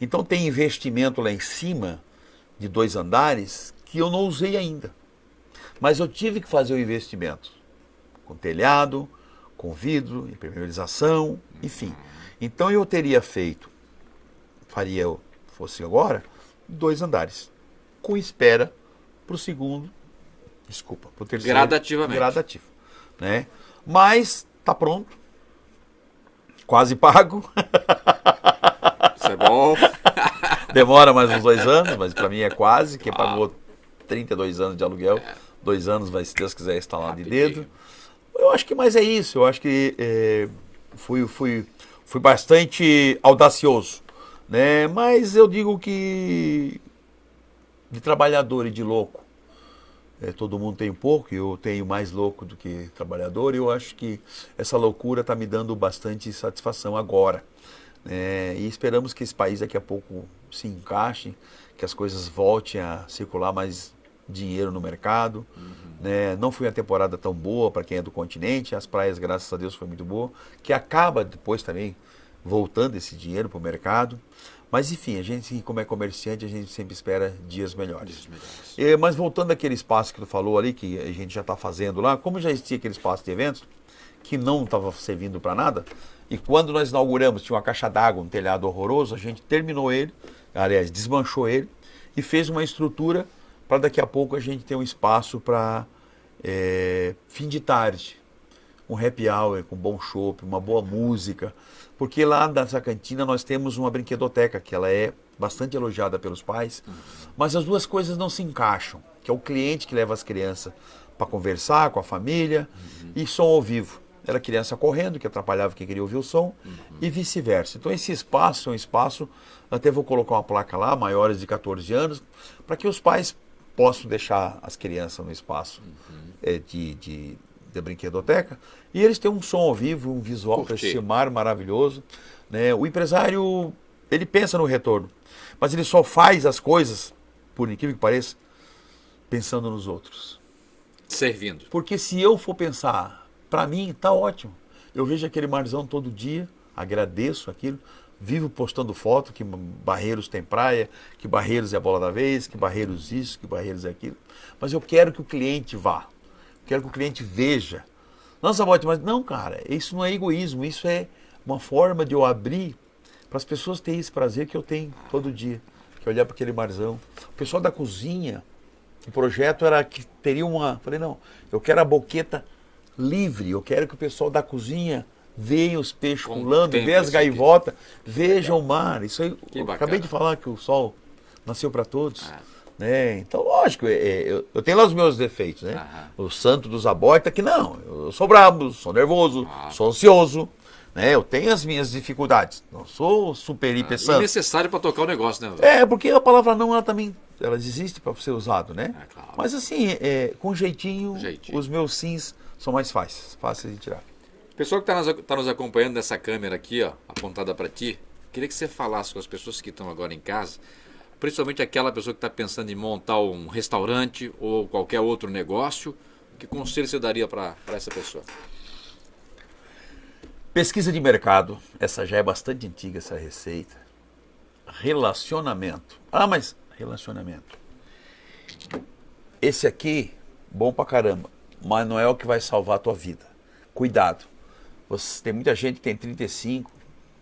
Então tem investimento lá em cima de 2 andares que eu não usei ainda. Mas eu tive que fazer o investimento com telhado, com vidro, impermeabilização, enfim. Então eu teria feito, fosse agora, 2 andares, com espera para o segundo, para o terceiro. Gradativamente. Gradativo, né? Mas está pronto, quase pago. Isso é bom. Demora mais uns 2 anos, mas para mim é quase, quem pagou 32 anos de aluguel, 2 anos vai, se Deus quiser, instalar de dedo. Eu acho que mais é isso, eu acho que fui bastante audacioso, né? Mas eu digo que de trabalhador e de louco, todo mundo tem um pouco, eu tenho mais louco do que trabalhador, e eu acho que essa loucura está me dando bastante satisfação agora. E esperamos que esse país daqui a pouco se encaixe, que as coisas voltem a circular mais dinheiro no mercado. Não foi uma temporada tão boa para quem é do continente, as praias, graças a Deus, foi muito boa, que acaba depois também voltando esse dinheiro para o mercado. Mas enfim, a gente, como é comerciante, a gente sempre espera dias melhores. Mas voltando àquele espaço que tu falou ali, que a gente já está fazendo lá, como já existia aquele espaço de eventos, que não estava servindo para nada, e quando nós inauguramos, tinha uma caixa d'água, um telhado horroroso, a gente terminou ele, aliás, desmanchou ele, e fez uma estrutura para daqui a pouco a gente ter um espaço para fim de tarde, um happy hour com bom chopp, uma boa música, porque lá nessa cantina nós temos uma brinquedoteca, que ela é bastante elogiada pelos pais, mas as duas coisas não se encaixam, que é o cliente que leva as crianças para conversar com a família, e som ao vivo. Era criança correndo, que atrapalhava quem queria ouvir o som, e vice-versa. Então esse espaço é um espaço, até vou colocar uma placa lá, maiores de 14 anos, para que os pais possam deixar as crianças no espaço de brinquedoteca, e eles têm um som ao vivo, um visual para esse mar maravilhoso. O empresário, ele pensa no retorno, mas ele só faz as coisas, por incrível que pareça, pensando nos outros. Servindo. Porque se eu for pensar, para mim está ótimo. Eu vejo aquele marzão todo dia, agradeço aquilo, vivo postando foto que Barreiros tem praia, que Barreiros é a bola da vez, que Barreiros isso, que Barreiros é aquilo. Mas eu quero que o cliente vá, quero que o cliente veja. Nossa, Bote, mas não, cara, isso não é egoísmo, isso é uma forma de eu abrir para as pessoas terem esse prazer que eu tenho todo dia, que é olhar para aquele marzão. O pessoal da cozinha, o projeto era que teria falei, não, eu quero a boqueta livre, eu quero que o pessoal da cozinha veja os peixes pulando, veja as gaivotas, veja o mar. Isso aí, eu acabei de falar que o sol nasceu para todos. Então, lógico, eu tenho lá os meus defeitos, né? O santo dos aborta que não, eu sou brabo, sou nervoso, sou ansioso, né? Eu tenho as minhas dificuldades, não sou super hiper santo. É necessário para tocar o negócio, né? Porque a palavra não, ela existe para ser usada, né? Claro. Mas assim, com jeitinho, os meus sims são mais fáceis de tirar. Pessoal que está nos acompanhando nessa câmera aqui, ó, apontada para ti, queria que você falasse com as pessoas que estão agora em casa, principalmente aquela pessoa que está pensando em montar um restaurante ou qualquer outro negócio, que conselho você daria para essa pessoa? Pesquisa de mercado, essa já é bastante antiga, essa receita. Relacionamento. Mas relacionamento. Esse aqui, bom pra caramba, mas não é o que vai salvar a tua vida. Cuidado. Tem muita gente que tem 35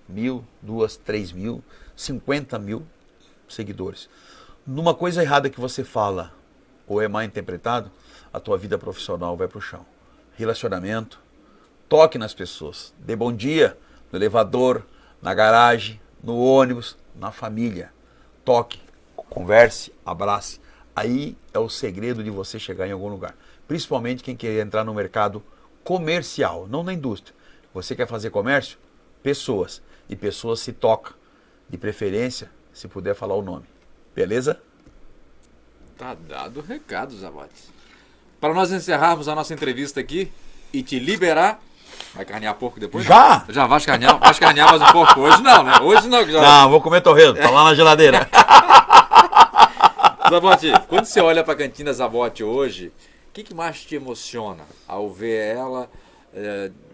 mil, 2, 3 mil, 50 mil seguidores. Numa coisa errada que você fala ou é mal interpretado, a tua vida profissional vai pro chão. Relacionamento, toque nas pessoas, dê bom dia no elevador, na garagem, no ônibus, na família. Toque, converse, abrace. Aí é o segredo de você chegar em algum lugar. Principalmente quem quer entrar no mercado comercial, não na indústria. Você quer fazer comércio? Pessoas. E pessoas se tocam. De preferência, se puder falar o nome. Beleza? Tá dado o recado, Zabote. Para nós encerrarmos a nossa entrevista aqui e te liberar. Vai carnear porco depois? Já? Já vai carnear mais um pouco. Hoje não, né? Hoje não. Que já... Não, vou comer torresmo. Tá lá na geladeira. Zabote, quando você olha para a Cantina Zabote hoje, o que mais te emociona ao ver ela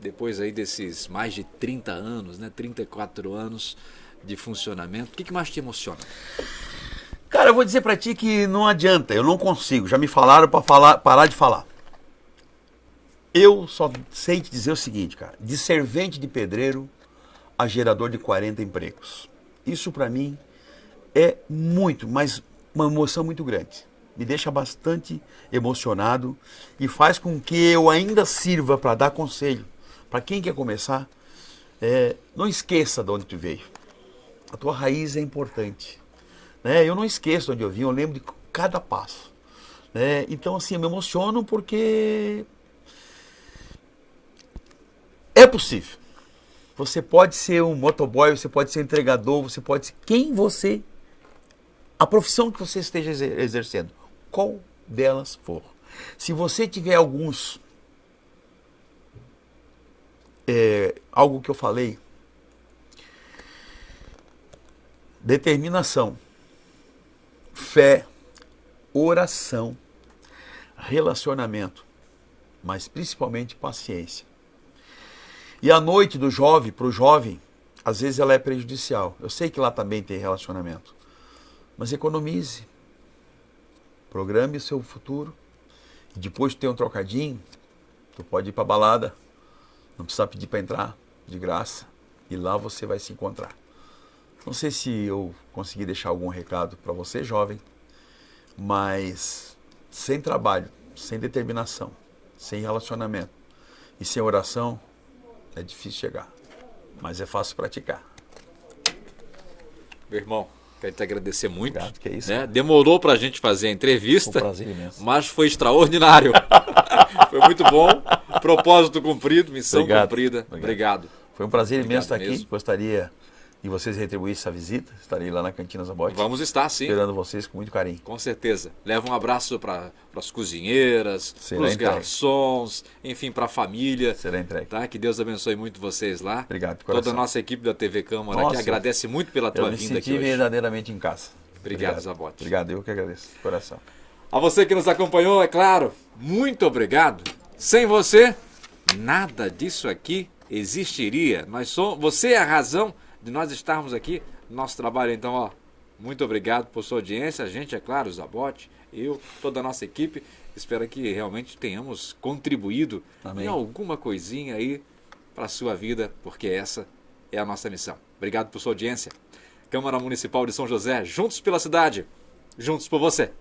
depois aí desses mais de 30 anos, né? 34 anos de funcionamento? O que mais te emociona? Cara, eu vou dizer pra ti que não adianta, eu não consigo. Já me falaram pra parar de falar. Eu só sei te dizer o seguinte, cara. De servente de pedreiro a gerador de 40 empregos. Isso pra mim é muito, mas uma emoção muito grande. Me deixa bastante emocionado e faz com que eu ainda sirva para dar conselho. Para quem quer começar, não esqueça de onde tu veio. A tua raiz é importante. Eu não esqueço de onde eu vim, eu lembro de cada passo. Então, assim, eu me emociono porque é possível. Você pode ser um motoboy, você pode ser um entregador, você pode ser quem você... A profissão que você esteja exercendo, qual delas for. Se você tiver alguns... algo que eu falei, determinação, fé, oração, relacionamento, mas principalmente paciência. E a noite do jovem, para o jovem, às vezes ela é prejudicial. Eu sei que lá também tem relacionamento, mas economize, programe o seu futuro, e depois de ter um trocadinho, tu pode ir para a balada, não precisa pedir para entrar, de graça, e lá você vai se encontrar. Não sei se eu consegui deixar algum recado para você, jovem, mas sem trabalho, sem determinação, sem relacionamento e sem oração, é difícil chegar, mas é fácil praticar. Meu irmão, quero te agradecer muito. Obrigado, que é isso. Demorou para a gente fazer a entrevista, Foi um prazer imenso. Mas foi extraordinário. Foi muito bom, propósito cumprido, missão cumprida. Obrigado. Foi um prazer imenso estar aqui. Mesmo. Gostaria que vocês retribuíssem essa visita. Estarei lá na Cantina Zabote. Vamos estar, sim. Esperando vocês com muito carinho. Com certeza. Leva um abraço para as cozinheiras, para os garçons, enfim, para a família. Será entregue. Tá? Que Deus abençoe muito vocês lá. Obrigado, de coração. Toda a nossa equipe da TV Câmara aqui agradece muito pela tua vinda aqui hoje. Verdadeiramente em casa. Obrigado, Zabote. Obrigado, eu que agradeço, de coração. A você que nos acompanhou, é claro, muito obrigado. Sem você, nada disso aqui existiria. Você é a razão de nós estarmos aqui no nosso trabalho. Então, muito obrigado por sua audiência. A gente, é claro, o Zabote, eu, toda a nossa equipe. Espero que realmente tenhamos contribuído em alguma coisinha aí para a sua vida, porque essa é a nossa missão. Obrigado por sua audiência. Câmara Municipal de São José, juntos pela cidade, juntos por você.